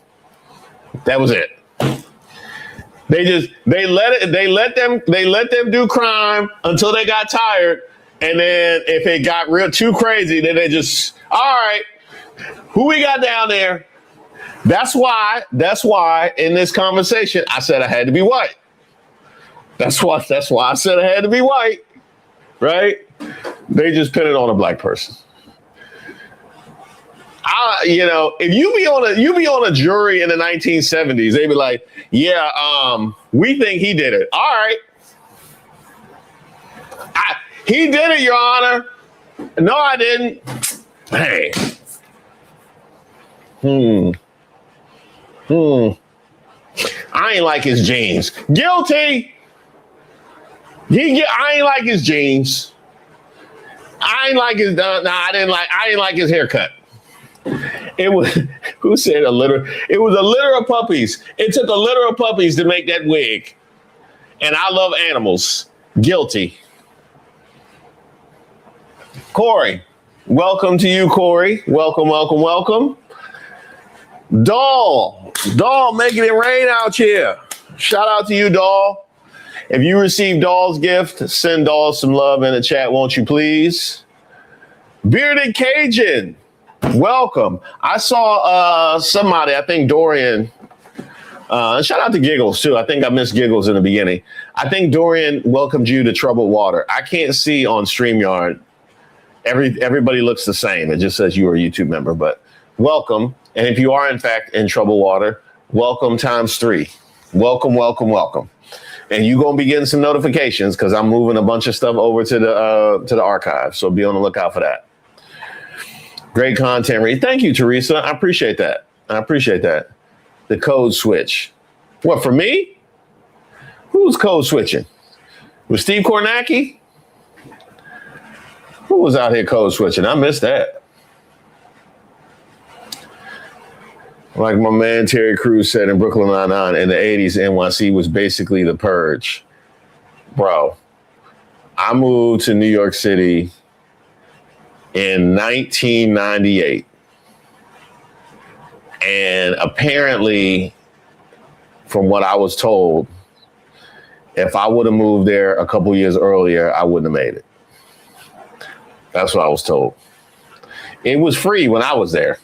A: That was it. They let them do crime until they got tired, and then if it got too crazy, then they just, all right, Who we got down there? That's why in this conversation, I said I had to be white. That's why I said I had to be white, right? They just pin it on a black person. If you be on a jury in the 1970s, they'd be like, yeah, we think he did it. All right. He did it, Your Honor. No, I didn't. Hey. I ain't like his jeans. Guilty. I ain't like his jeans. I ain't like his. I didn't like his haircut. It was who said a litter? It was a litter of puppies. It took a litter of puppies to make that wig. And I love animals. Guilty. Corey, welcome to you, Corey. Welcome. Doll, making it rain out here. Shout out to you, Doll. If you received Doll's gift, send Doll some love in the chat, won't you please? Bearded Cajun, welcome. I saw somebody, I think Dorian, shout out to Giggles too. I think I missed Giggles in the beginning. I think Dorian welcomed you to Troubled Water. I can't see on StreamYard. Everybody looks the same. It just says you are a YouTube member, but welcome. And if you are in fact in Troubled Water, welcome ×3. Welcome. And you're going to be getting some notifications because I'm moving a bunch of stuff over to the archive. So be on the lookout for that. Great content, Reed. Thank you, Teresa. I appreciate that. The code switch. What, for me? Who's code switching? Was Steve Kornacki? Who was out here code switching? I missed that. Like my man Terry Crews said in Brooklyn Nine-Nine, in the 80s, NYC was basically the purge. Bro, I moved to New York City in 1998. And apparently, from what I was told, if I would have moved there a couple years earlier, I wouldn't have made it. That's what I was told. It was free when I was there.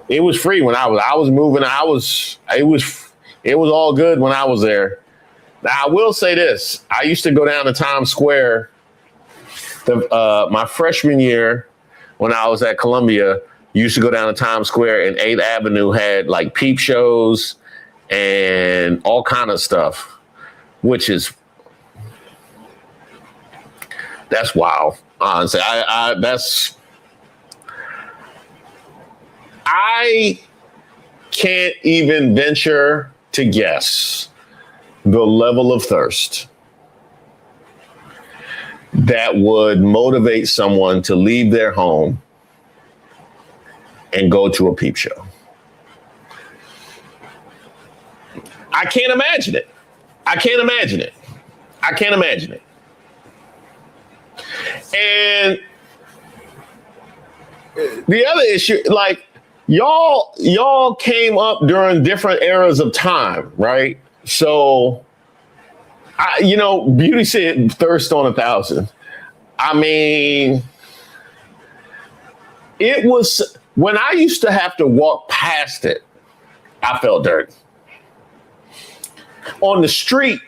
A: It was free when I was moving. It was all good when I was there. Now, I will say this. I used to go down to Times Square my freshman year when I was at Columbia. Used to go down to Times Square, and 8th Avenue had like peep shows and all kind of stuff, which is, that's wild. Honestly, I can't even venture to guess the level of thirst that would motivate someone to leave their home and go to a peep show. I can't imagine it. And the other issue, like, y'all came up during different eras of time, right? So, Beauty said thirst on 1,000. I mean, it was, when I used to have to walk past it, I felt dirty. On the street,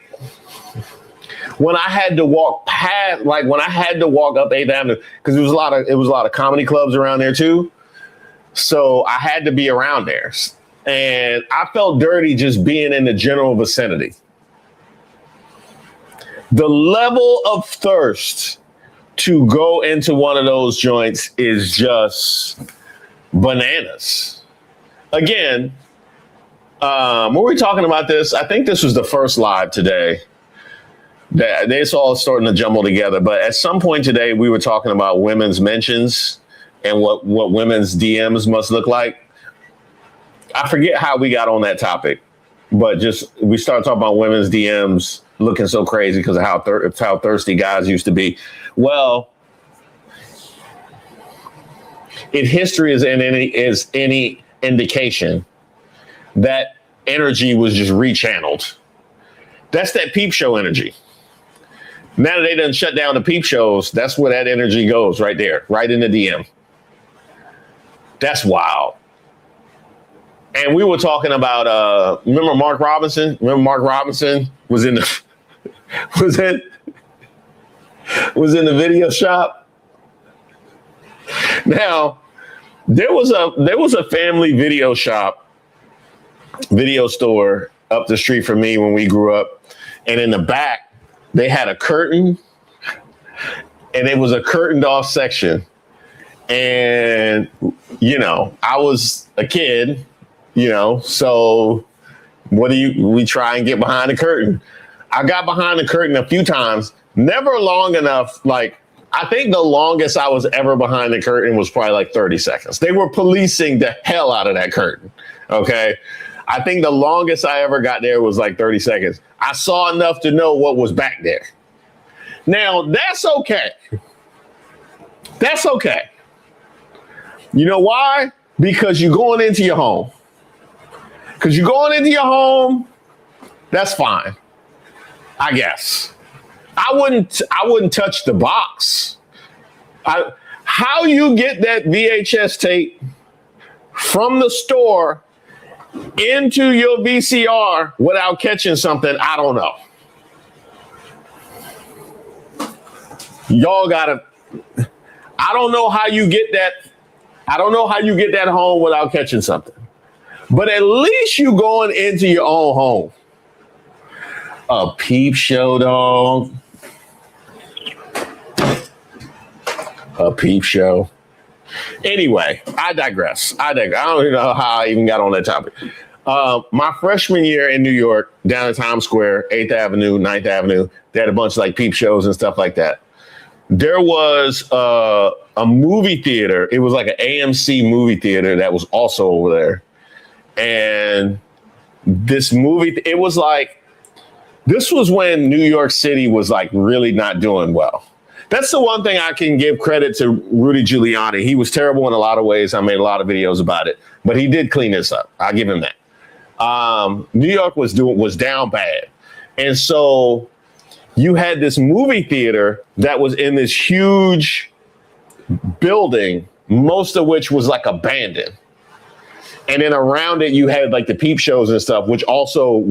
A: when I had to walk past, like when I had to walk up 8th Avenue, because it was a lot of comedy clubs around there too. So I had to be around there. And I felt dirty just being in the general vicinity. The level of thirst to go into one of those joints is just bananas. Again, when we were talking about this, I think this was the first live today. It's all starting to jumble together. But at some point today, we were talking about women's mentions and what women's DMs must look like. I forget how we got on that topic, but we started talking about women's DMs looking so crazy because of how thirsty guys used to be. Well, if history is any indication, that energy was just rechanneled. That's that peep show energy. Now that they done shut down the peep shows, that's where that energy goes right there, right in the DM. That's wild. And we were talking about, remember Mark Robinson? Remember Mark Robinson was in the was in the video shop? Now, there was a family video store up the street from me when we grew up. And in the back, they had a curtain, and it was a curtained off section. And, I was a kid, so we try and get behind the curtain. I got behind the curtain a few times, never long enough. Like, I think the longest I was ever behind the curtain was probably like 30 seconds. They were policing the hell out of that curtain. Okay. I think the longest I ever got there was like 30 seconds. I saw enough to know what was back there. Now, that's okay. That's okay. You know why? Because you're going into your home. That's fine, I guess. I wouldn't touch the box. How you get that VHS tape from the store into your VCR without catching something, I don't know. Y'all gotta, I don't know how you get that. I don't know how you get that home without catching something. But at least you going into your own home. A peep show, dog. A peep show. Anyway, I digress. I don't even know how I even got on that topic. My freshman year in New York, down in Times Square, 8th Avenue, 9th Avenue, they had a bunch of like peep shows and stuff like that. There was a movie theater. It was like an AMC movie theater that was also over there. And this movie, it was like, this was when New York City was like really not doing well. That's the one thing I can give credit to Rudy Giuliani. He was terrible in a lot of ways. I made a lot of videos about it, but he did clean this up. I'll give him that. New York was down bad. And so you had this movie theater that was in this huge building, most of which was like abandoned. And then around it, you had like the peep shows and stuff, which also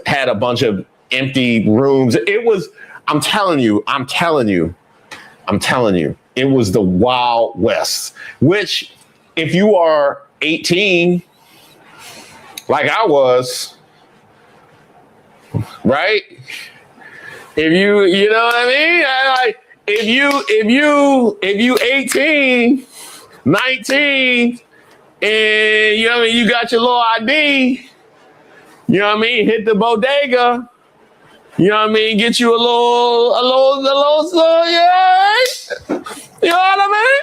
A: had a bunch of empty rooms. It was, I'm telling you, it was the Wild West, which if you are 18, like I was, right? If you know what I mean? If you 18, 19, and you know what I mean, you got your little ID, you know what I mean? Hit the bodega, you know what I mean? Get you a little, yeah. You know what I mean?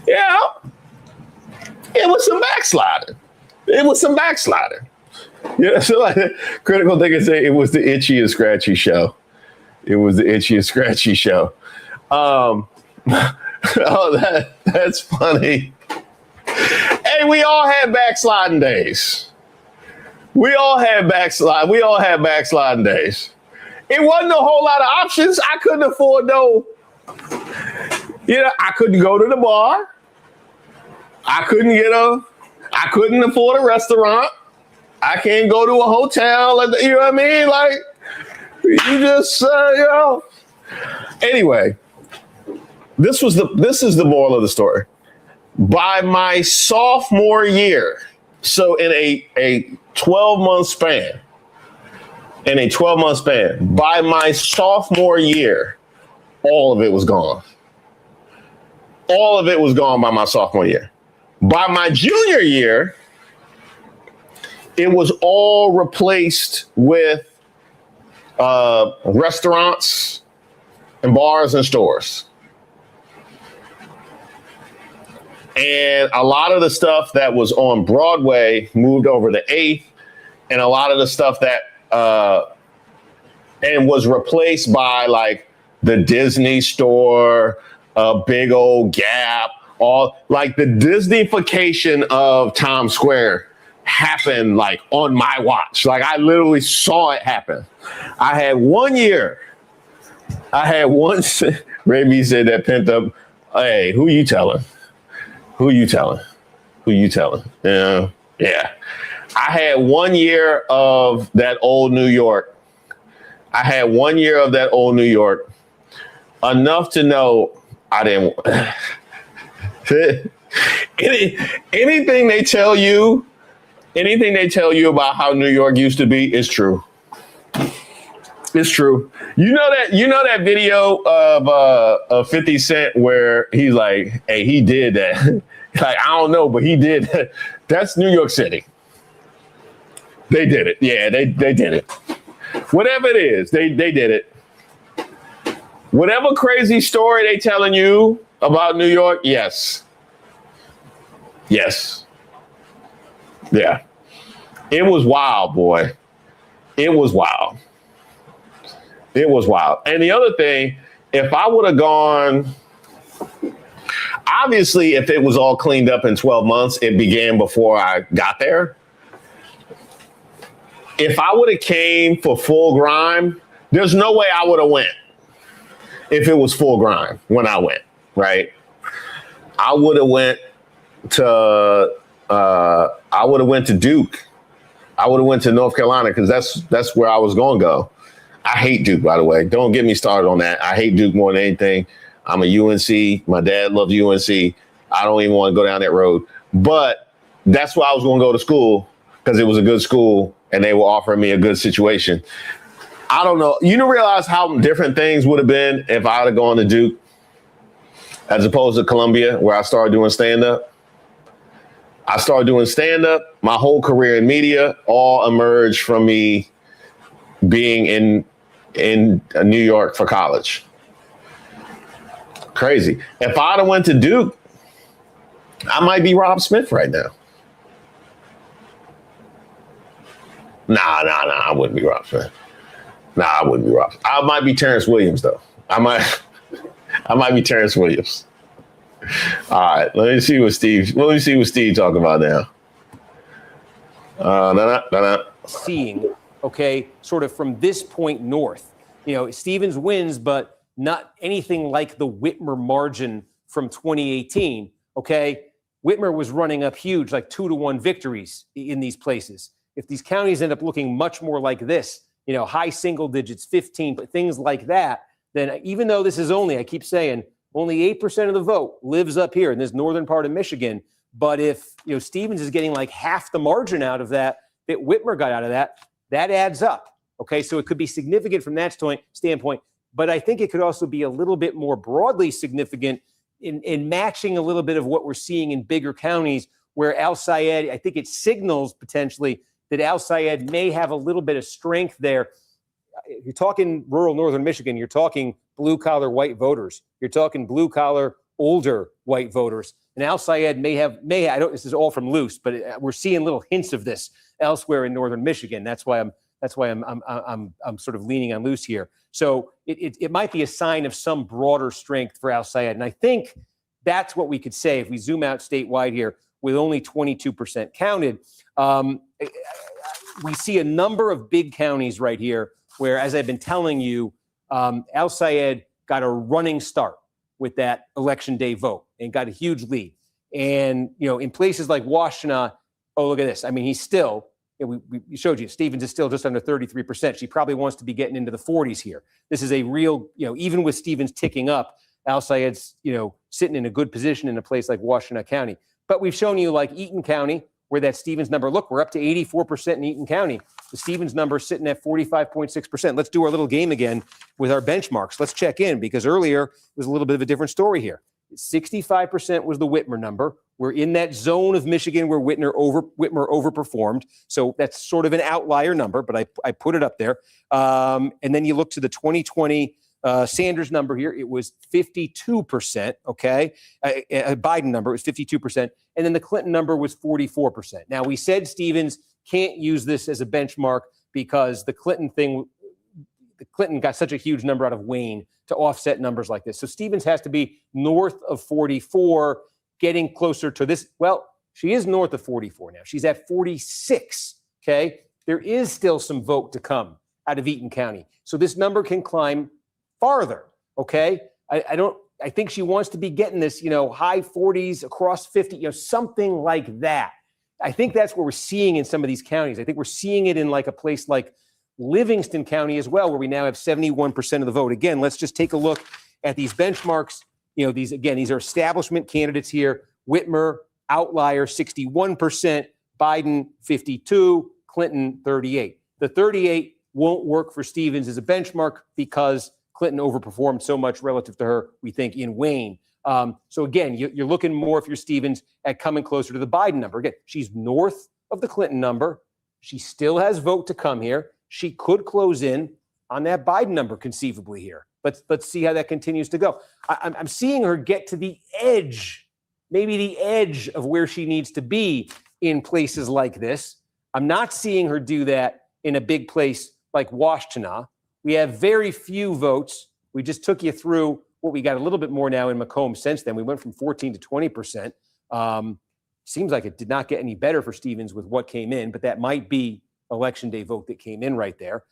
A: Yeah. It was some backsliding. Yeah, so like critical thinking say it was the itchy and scratchy show. Oh, that's funny. Hey, we all had backsliding days. We all had backsliding days. It wasn't a whole lot of options. I couldn't afford I couldn't go to the bar. I couldn't afford a restaurant. I can't go to a hotel. You know what I mean? Like, you just, Anyway, this is the moral of the story. By my sophomore year, so in a 12-month span, by my sophomore year, all of it was gone. All of it was gone by my sophomore year. By my junior year, it was all replaced with restaurants and bars and stores. And a lot of the stuff that was on Broadway moved over to 8th, and a lot of the stuff that and was replaced by like the Disney store, a big old Gap, all like the Disneyfication of Times Square happened like on my watch. Like I literally saw it happen. I had one Raby said that pent up. Hey, who you telling? Who you telling? Who you telling? Yeah. I had 1 year of that old New York. Enough to know I didn't. anything they tell you about how New York used to be is true. It's true. You know that video of 50 Cent where he's like, hey, he did that. Like, I don't know, but he did. That's New York City. They did it. Yeah, they did it. Whatever it is, they did it. Whatever crazy story they telling you about New York, yes. Yes. Yeah. It was wild, boy. It was wild. And the other thing, if I would have gone, obviously, if it was all cleaned up in 12 months, it began before I got there. If I would have came for full grime, there's no way I would have went if it was full grime when I went, right? I would have went to Duke. I would have went to North Carolina because that's where I was going to go. I hate Duke, by the way. Don't get me started on that. I hate Duke more than anything. I'm a UNC. My dad loved UNC. I don't even want to go down that road. But that's why I was going to go to school, because it was a good school and they were offering me a good situation. I don't know. You don't realize how different things would have been if I had gone to Duke as opposed to Columbia, where I started doing stand-up. My whole career in media all emerged from me being in New York for college. Crazy. If I'd have went to Duke, I might be Rob Smith right now. Nah, I wouldn't be Rob Smith. I might be Terrence Williams, though. I might be Terrence Williams. All right, let me see what Steve talking about now.
B: Seeing, okay, sort of from this point north. You know, Stevens wins, but not anything like the Whitmer margin from 2018, okay? Whitmer was running up huge, like 2-1 victories in these places. If these counties end up looking much more like this, you know, high single digits, 15, but things like that, then even though this is only, I keep saying, only 8% of the vote lives up here in this northern part of Michigan. But if, you know, Stevens is getting like half the margin out of that Whitmer got out of that adds up. Okay, so it could be significant from that standpoint, but I think it could also be a little bit more broadly significant in matching a little bit of what we're seeing in bigger counties where El-Sayed, I think it signals potentially that El-Sayed may have a little bit of strength there. You're talking rural northern Michigan, you're talking blue-collar white voters, you're talking blue-collar older white voters. And El-Sayed this is all from loose, but we're seeing little hints of this elsewhere in northern Michigan. That's why I'm sort of leaning on loose here. So it might be a sign of some broader strength for El-Sayed. And I think that's what we could say if we zoom out statewide here with only 22% counted. We see a number of big counties right here where, as I've been telling you, El-Sayed got a running start with that election day vote and got a huge lead. And, you know, in places like Washtenaw, oh, look at this. I mean, he's still, we showed you, Stevens is still just under 33%. She probably wants to be getting into the 40s here. This is a real, you know, even with Stevens ticking up, El-Sayed's, you know, sitting in a good position in a place like Washtenaw County. But we've shown you like Eaton County, where that Stevens number, look, we're up to 84% in Eaton County. The Stevens number is sitting at 45.6%. Let's do our little game again with our benchmarks. Let's check in, because earlier it was a little bit of a different story here. 65% was the Whitmer number. We're in that zone of Michigan where Whitmer overperformed. So that's sort of an outlier number, but I put it up there. And then you look to the 2020 Sanders number here. It was 52%, okay? A Biden number was 52%. And then the Clinton number was 44%. Now, we said Stevens can't use this as a benchmark because the Clinton got such a huge number out of Wayne to offset numbers like this. So Stevens has to be north of 44, getting closer to this. Well, she is north of 44 now. She's at 46, okay? There is still some vote to come out of Eaton County. So this number can climb farther, okay? I think she wants to be getting this, high 40s across 50, something like that. I think that's what we're seeing in some of these counties. I think we're seeing it in like a place like Livingston County as well, where we now have 71% of the vote. Again, let's just take a look at these benchmarks. These are establishment candidates here. Whitmer, outlier, 61%, Biden, 52%, Clinton, 38%. The 38 won't work for Stevens as a benchmark because Clinton overperformed so much relative to her, we think, in Wayne. So again, you're looking more, if you're Stevens, at coming closer to the Biden number. Again, she's north of the Clinton number. She still has vote to come here. She could close in on that Biden number conceivably here. Let's see how that continues to go. I'm seeing her get to the edge, maybe the edge of where she needs to be in places like this. I'm not seeing her do that in a big place like Washtenaw. We have very few votes. We just took you through what we got a little bit more now in Macomb since then. We went from 14 to 20%. Seems like it did not get any better for Stevens with what came in, but that might be election day vote that came in right there.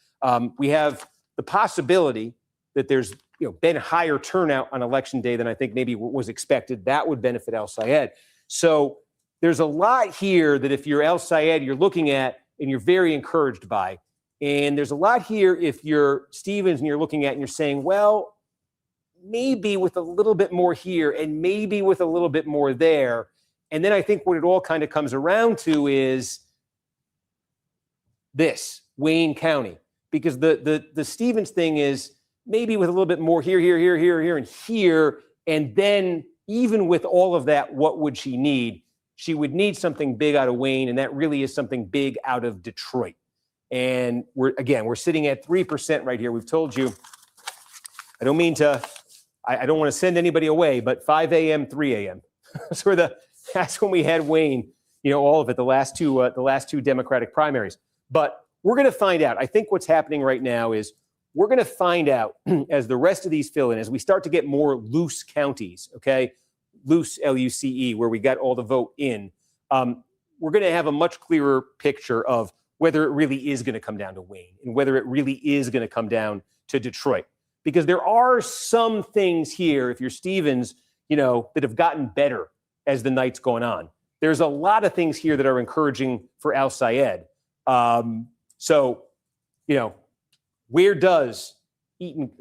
B: We have the possibility that there's been higher turnout on election day than I think maybe was expected. That would benefit El-Sayed. So there's a lot here that if you're El-Sayed, you're looking at and you're very encouraged by. And there's a lot here if you're Stevens and you're looking at and you're saying, well, maybe with a little bit more here and maybe with a little bit more there. And then I think what it all kind of comes around to is this, Wayne County. Because the Stevens thing is maybe with a little bit more here, and here. And then even with all of that, what would she need? She would need something big out of Wayne, and that really is something big out of Detroit. And we're sitting at 3% right here. We've told you, I don't mean to, I don't want to send anybody away, but 5 a.m., 3 a.m. That's when we had Wayne, all of it, the last two Democratic primaries. But we're going to find out. I think what's happening right now is we're going to find out as the rest of these fill in, as we start to get more loose counties, okay? Loose, L-U-C-E, where we got all the vote in. We're going to have a much clearer picture of whether it really is going to come down to Wayne and whether it really is going to come down to Detroit. Because there are some things here, if you're Stevens, that have gotten better as the night's going on. There's a lot of things here that are encouraging for El-Sayed. So, where does Eaton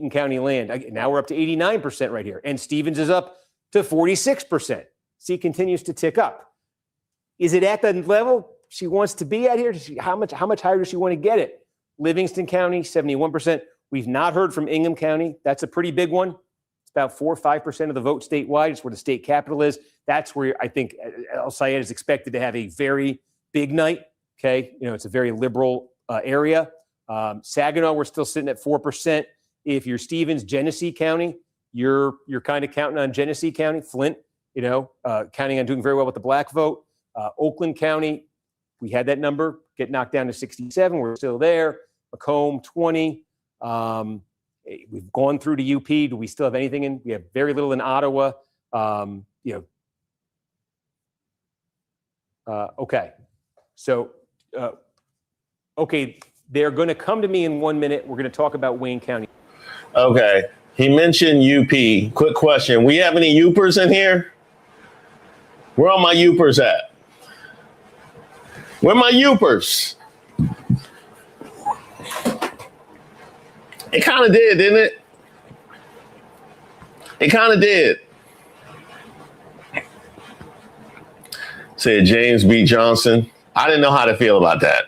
B: County land? Now we're up to 89% right here, and Stevens is up to 46%. See, it continues to tick up. Is it at the level she wants to be at here? How much higher does she want to get it? Livingston County, 71%. We've not heard from Ingham County. That's a pretty big one. It's about 4 or 5% of the vote statewide. It's where the state capital is. That's where I think El-Sayed is expected to have a very big night. Okay, it's a very liberal area. Saginaw, we're still sitting at 4%. If you're Stevens, Genesee County, you're kind of counting on Genesee County. Flint, counting on doing very well with the black vote. Oakland County, we had that number get knocked down to 67. We're still there. Macomb, 20. We've gone through to UP. Do we still have anything in? We have very little in Ottawa. Okay. So, they're going to come to me in 1 minute. We're going to talk about Wayne County.
A: Okay. He mentioned UP. Quick question. We have any Upers in here? Where are my Upers at? Where are my Upers? It kind of did, didn't it? It kind of did. Said James B. Johnson. I didn't know how to feel about that.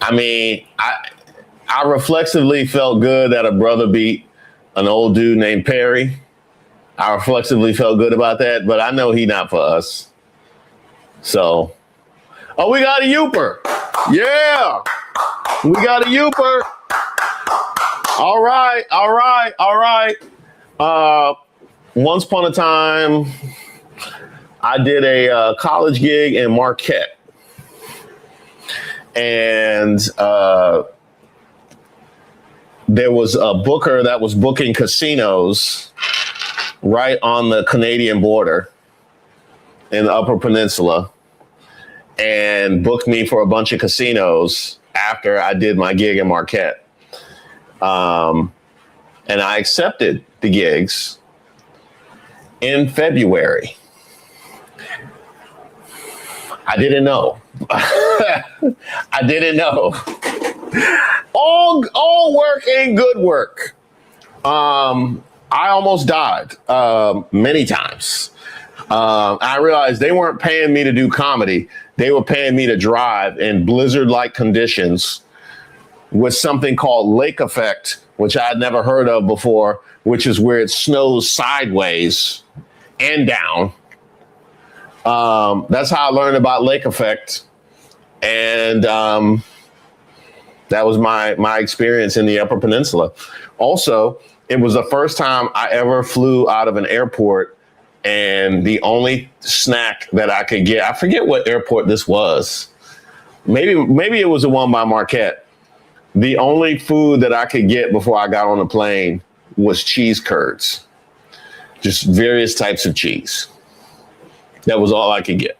A: I mean, I reflexively felt good that a brother beat an old dude named Perry. I reflexively felt good about that, but I know he not for us. So, we got a Uper. Yeah, we got a Uper. All right. Once upon a time, I did a college gig in Marquette. And there was a booker that was booking casinos right on the Canadian border in the Upper Peninsula and booked me for a bunch of casinos after I did my gig in Marquette. And I accepted the gigs in February. I didn't know. I didn't know. All work ain't good work. I almost died many times. I realized they weren't paying me to do comedy. They were paying me to drive in blizzard-like conditions with something called lake effect, which I had never heard of before, which is where it snows sideways and down. That's how I learned about lake effect. And that was my experience in the Upper Peninsula. Also, it was the first time I ever flew out of an airport, and the only snack that I could get, I forget what airport this was. Maybe it was the one by Marquette. The only food that I could get before I got on the plane was cheese curds, just various types of cheese. That was all I could get.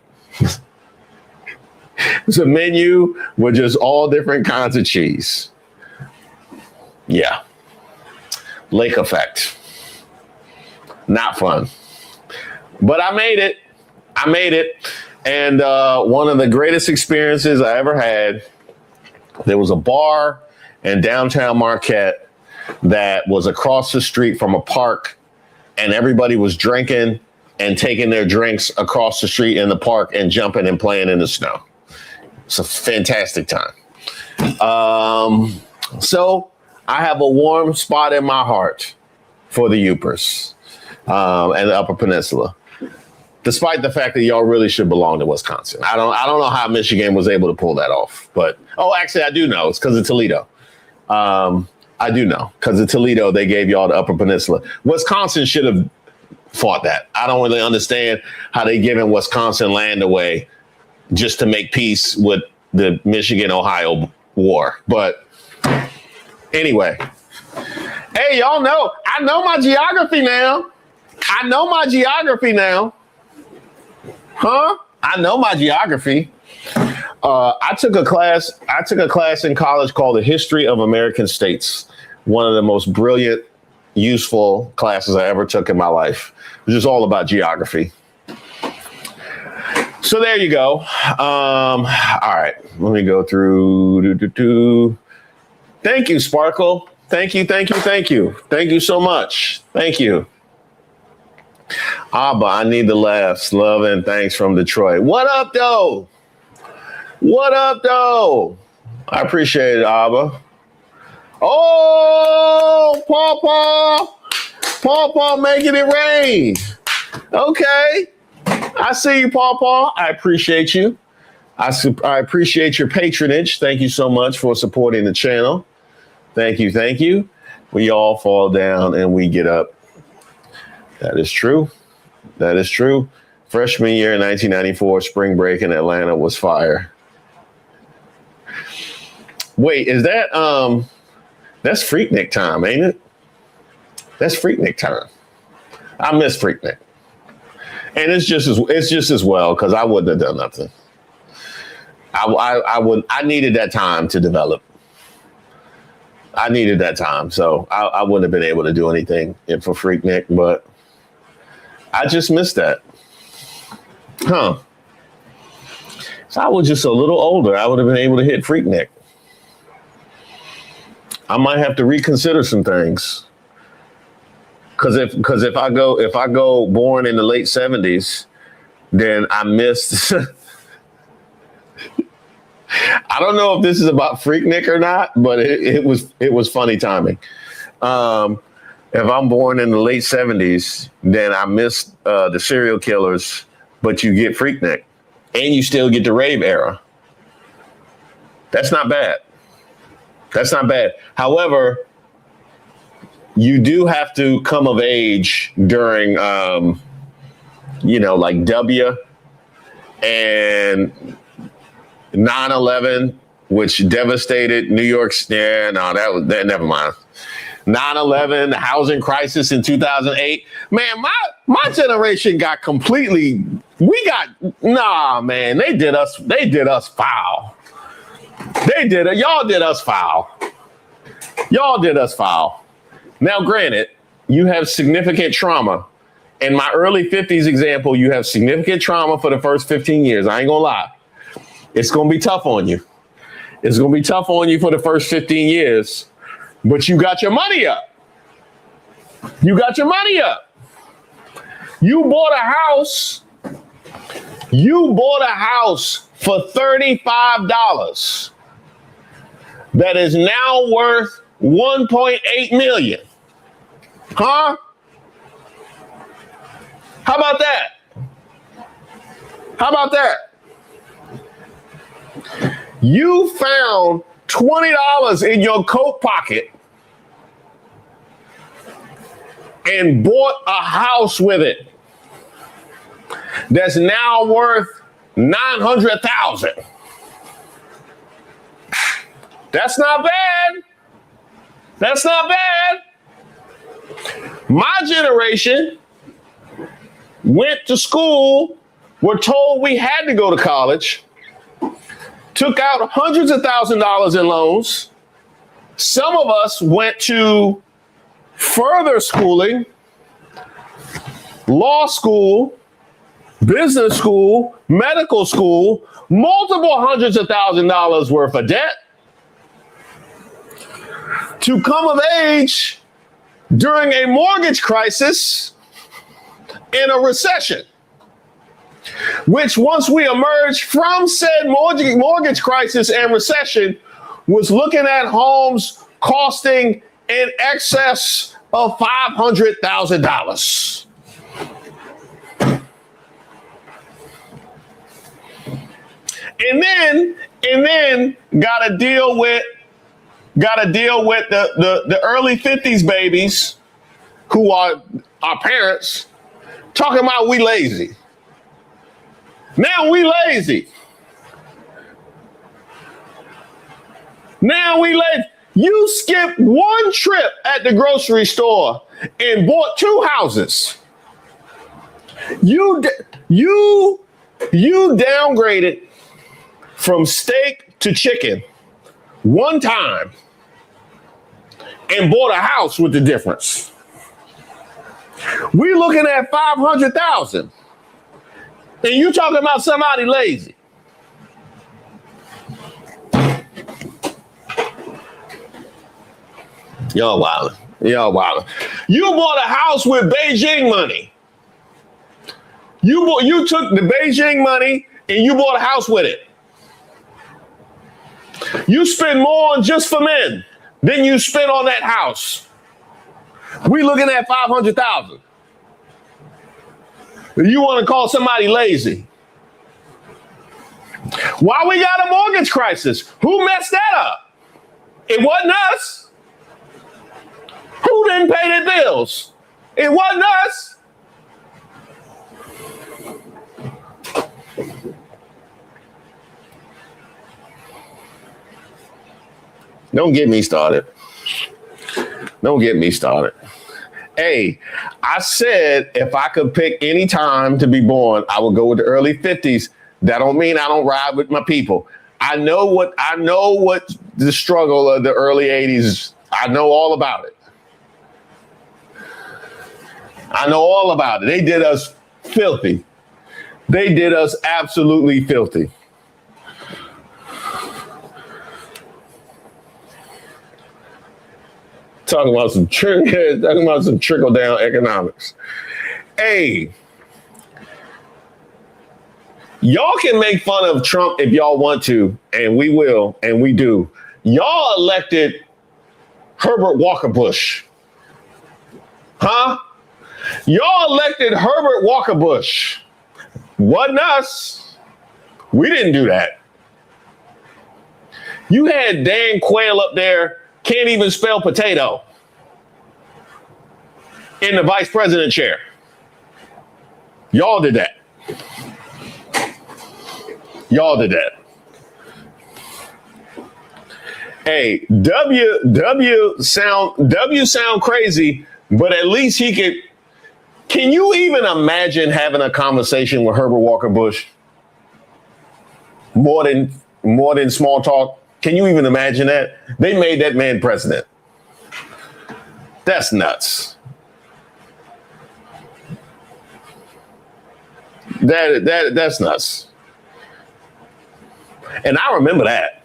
A: It's a menu with just all different kinds of cheese. Yeah. Lake effect. Not fun. But I made it. And one of the greatest experiences I ever had, there was a bar in downtown Marquette that was across the street from a park, and everybody was drinking and taking their drinks across the street in the park and jumping and playing in the snow. It's a fantastic time. So I have a warm spot in my heart for the Upers and the Upper Peninsula, despite the fact that y'all really should belong to Wisconsin. I don't know how Michigan was able to pull that off, but actually I do know. It's because of Toledo. I do know because of Toledo they gave y'all the Upper Peninsula. Wisconsin should have fought that. I don't really understand how they giving Wisconsin land away just to make peace with the Michigan-Ohio war. But anyway, hey, y'all know, I know my geography now. I know my geography I took a class in college called The History of American States. One of the most brilliant, useful classes I ever took in my life. It was just all about geography. So there you go. All right, let me go through. Thank you, Sparkle. Thank you. Thank you so much. Thank you. Abba, I need the laughs. Love and thanks from Detroit. What up, though? I appreciate it, Abba. Oh, Paw making it rain. Okay. I see you, Paw. I appreciate you. I appreciate your patronage. Thank you so much for supporting the channel. Thank you. We all fall down and we get up. That is true. Freshman year in 1994, spring break in Atlanta was fire. Wait, is that that's Freaknik time, ain't it? That's Freaknik time. I miss Freaknik. And it's just as well, because I wouldn't have done nothing. I needed that time to develop. I needed that time, so I wouldn't have been able to do anything for Freaknik, but I just missed that. Huh. So I was just a little older. I would have been able to hit Freaknik. I might have to reconsider some things. Because if I go born in the late 70s, then I missed. I don't know if this is about Freaknik or not, but it was funny timing. If I'm born in the late 70s, then I missed the serial killers, but you get Freaknik, and you still get the rave era. That's not bad. However, you do have to come of age during, like W and 9/11, which devastated New York. Yeah, no, never mind. 9/11, the housing crisis in 2008. Man, my generation got completely. Man. They did us foul. Y'all did us foul. Y'all did us foul. Now, granted, you have significant trauma. In my early 50s example, you have significant trauma for the first 15 years. I ain't gonna lie. It's gonna be tough on you. It's gonna be tough on you for the first 15 years, but you got your money up. You got your money up. You bought a house. You bought a house for $35 that is now worth $1.8 million. Huh? How about that? How about that? You found $20 in your coat pocket and bought a house with it that's now worth $900,000. That's not bad. That's not bad. My generation went to school, were told we had to go to college, took out hundreds of thousands of dollars in loans. Some of us went to further schooling, law school, business school, medical school, multiple hundreds of thousands of dollars worth of debt to come of age during a mortgage crisis and a recession, which once we emerged from said mortgage crisis and recession was looking at homes costing in excess of $500,000. And then got to deal with the early 50s babies who are our parents talking about we lazy. Now we lazy. Now we lazy. You skipped one trip at the grocery store and bought two houses. You downgraded from steak to chicken one time and bought a house with the difference. We looking at 500,000, and you talking about somebody lazy. Y'all wildin'. Y'all wildin'. You bought a house with Beijing money. You took the Beijing money and you bought a house with it. You spend more on Just for Men than you spent on that house. We looking at 500,000. You want to call somebody lazy? Why we got a mortgage crisis? Who messed that up? It wasn't us. Who didn't pay their bills? It wasn't us. Don't get me started. Don't get me started. Hey, I said if I could pick any time to be born, I would go with the early 50s. That don't mean I don't ride with my people. I know what the struggle of the early 80s. I know all about it. I know all about it. They did us filthy. They did us absolutely filthy. Talking about some trickle down economics. Hey, y'all can make fun of Trump if y'all want to, and we will, and we do. Y'all elected Herbert Walker Bush. Huh? Y'all elected Herbert Walker Bush. Wasn't us. We didn't do that. You had Dan Quayle up there, can't even spell potato, in the vice president chair. Y'all did that. Y'all did that. Hey, W sound crazy, but at least he could. Can you even imagine having a conversation with Herbert Walker Bush? More than small talk. Can you even imagine that? They made that man president. That's nuts. That's nuts. And I remember that.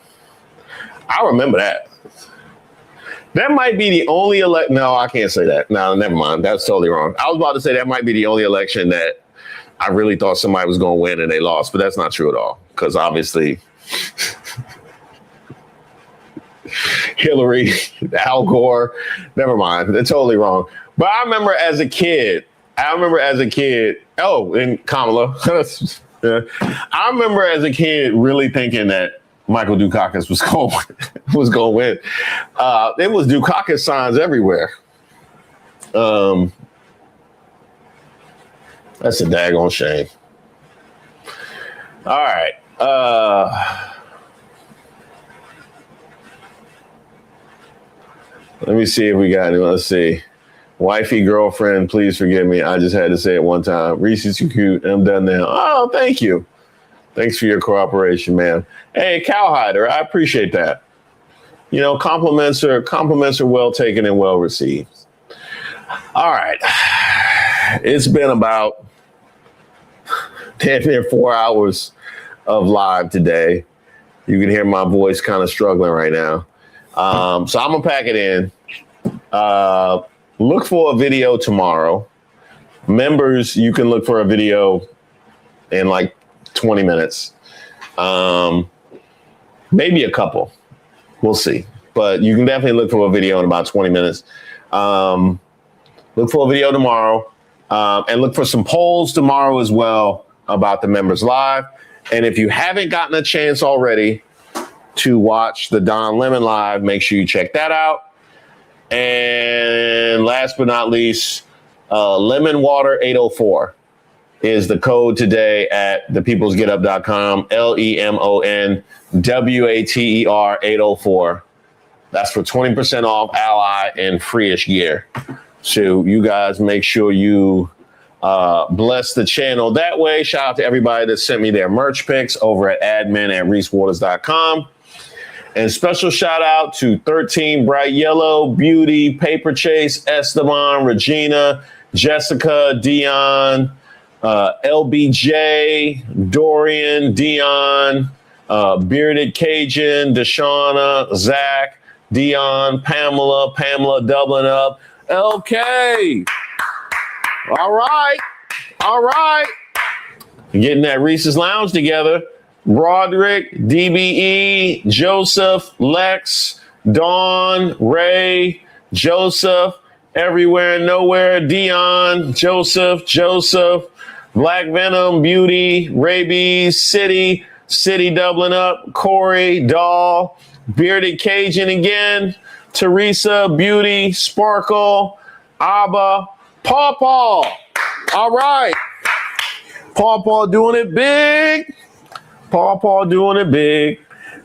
A: That might be the only election. No, I can't say that. No, never mind. That's totally wrong. I was about to say that might be the only election that I really thought somebody was going to win and they lost, but that's not true at all. Because obviously, Hillary, Al Gore, never mind. They're totally wrong. But I remember as a kid. Oh, and Kamala. I remember as a kid really thinking that Michael Dukakis was going to win. There was Dukakis signs everywhere. That's a daggone shame. All right. Let me see if we got any. Let's see. Wifey, girlfriend, please forgive me. I just had to say it one time. Reese is cute. I'm done now. Oh, thank you. Thanks for your cooperation, man. Hey, Cowhider, I appreciate that. You know, compliments are well taken and well received. All right. It's been about 4 hours of live today. You can hear my voice kind of struggling right now. So I'm gonna pack it in. Look for a video tomorrow. Members, you can look for a video in like 20 minutes. Maybe a couple. We'll see. But you can definitely look for a video in about 20 minutes. Look for a video tomorrow. And look for some polls tomorrow as well about the members live. And if you haven't gotten a chance already to watch the Don Lemon live, make sure you check that out. And last but not least, Lemon Water 804 is the code today at thepeoplesgetup.com. LEMONWATER 804. That's for 20% off Ally and free-ish gear. So you guys make sure you bless the channel that way. Shout out to everybody that sent me their merch picks over at admin@reesewaters.com. And special shout out to 13 Bright Yellow, Beauty, Paper Chase, Esteban, Regina, Jessica, Dion, LBJ, Dorian, Dion, Bearded Cajun, Deshauna, Zach, Dion, Pamela doubling up. Okay. All right. Getting that Reese's Lounge together. Roderick, DBE, Joseph, Lex, Dawn, Ray, Joseph, Everywhere and Nowhere, Dion, Joseph, Black Venom, Beauty, Rabies, City doubling up, Corey, Doll, Bearded Cajun again, Teresa, Beauty, Sparkle, Abba, Paw. All right. Paw doing it big. Paw doing it big.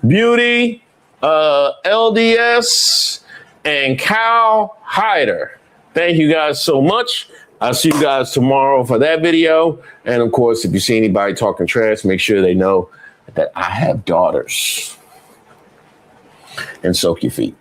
A: Beauty, LDS, and Cow Hider. Thank you guys so much. I'll see you guys tomorrow for that video. And of course, if you see anybody talking trash, make sure they know that I have daughters. And soak your feet.